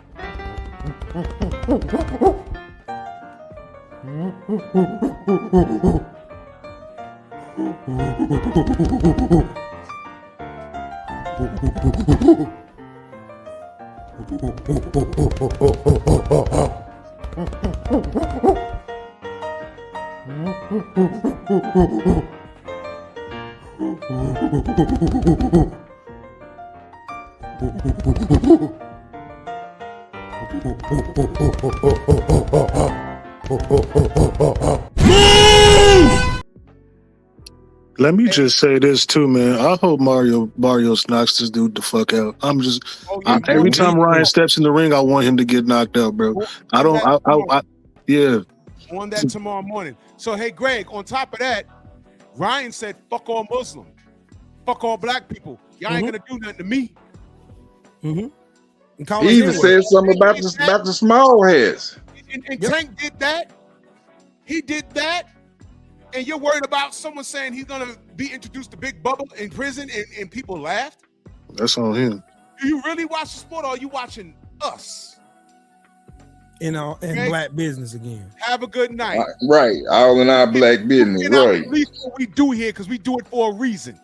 Let me just say this too, man. I hope Mario knocks this dude the fuck out. I'm just every time Ryan steps in the ring, I want him to get knocked out, bro. Yeah. On that tomorrow morning. So hey, Greg, on top of that, Ryan said, fuck all Muslim, fuck all black people. Y'all ain't gonna do nothing to me. He even said something about the small heads. And Tank did that. He did that. And you're worried about someone saying he's gonna be introduced to Big Bubba in prison and people laughed? That's on him. Do you really watch the sport, or are you watching us? In black business again. Have a good night. Right. All in our black business. Right. At least what we do here, because we do it for a reason.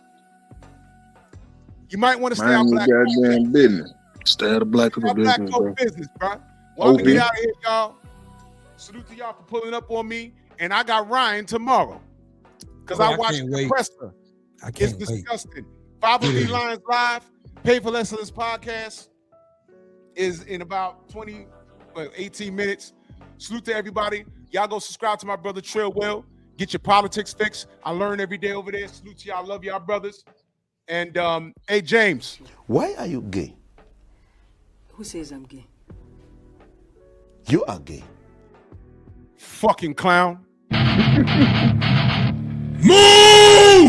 You might want to stay out black goddamn business. Stay out of black people business, bro. Well, I'm gonna get out of here, y'all. Salute to y'all for pulling up on me. And I got Ryan tomorrow because I watched the presser. It's disgusting. 503 Lions Live, Pay for Excellence podcast is in about 18 minutes. Salute to everybody. Y'all go subscribe to my brother Trill Will. Get your politics fixed. I learn every day over there. Salute to y'all. Love y'all brothers. And hey, James. Why are you gay? Who says I'm gay? You are gay. Fucking clown. Move!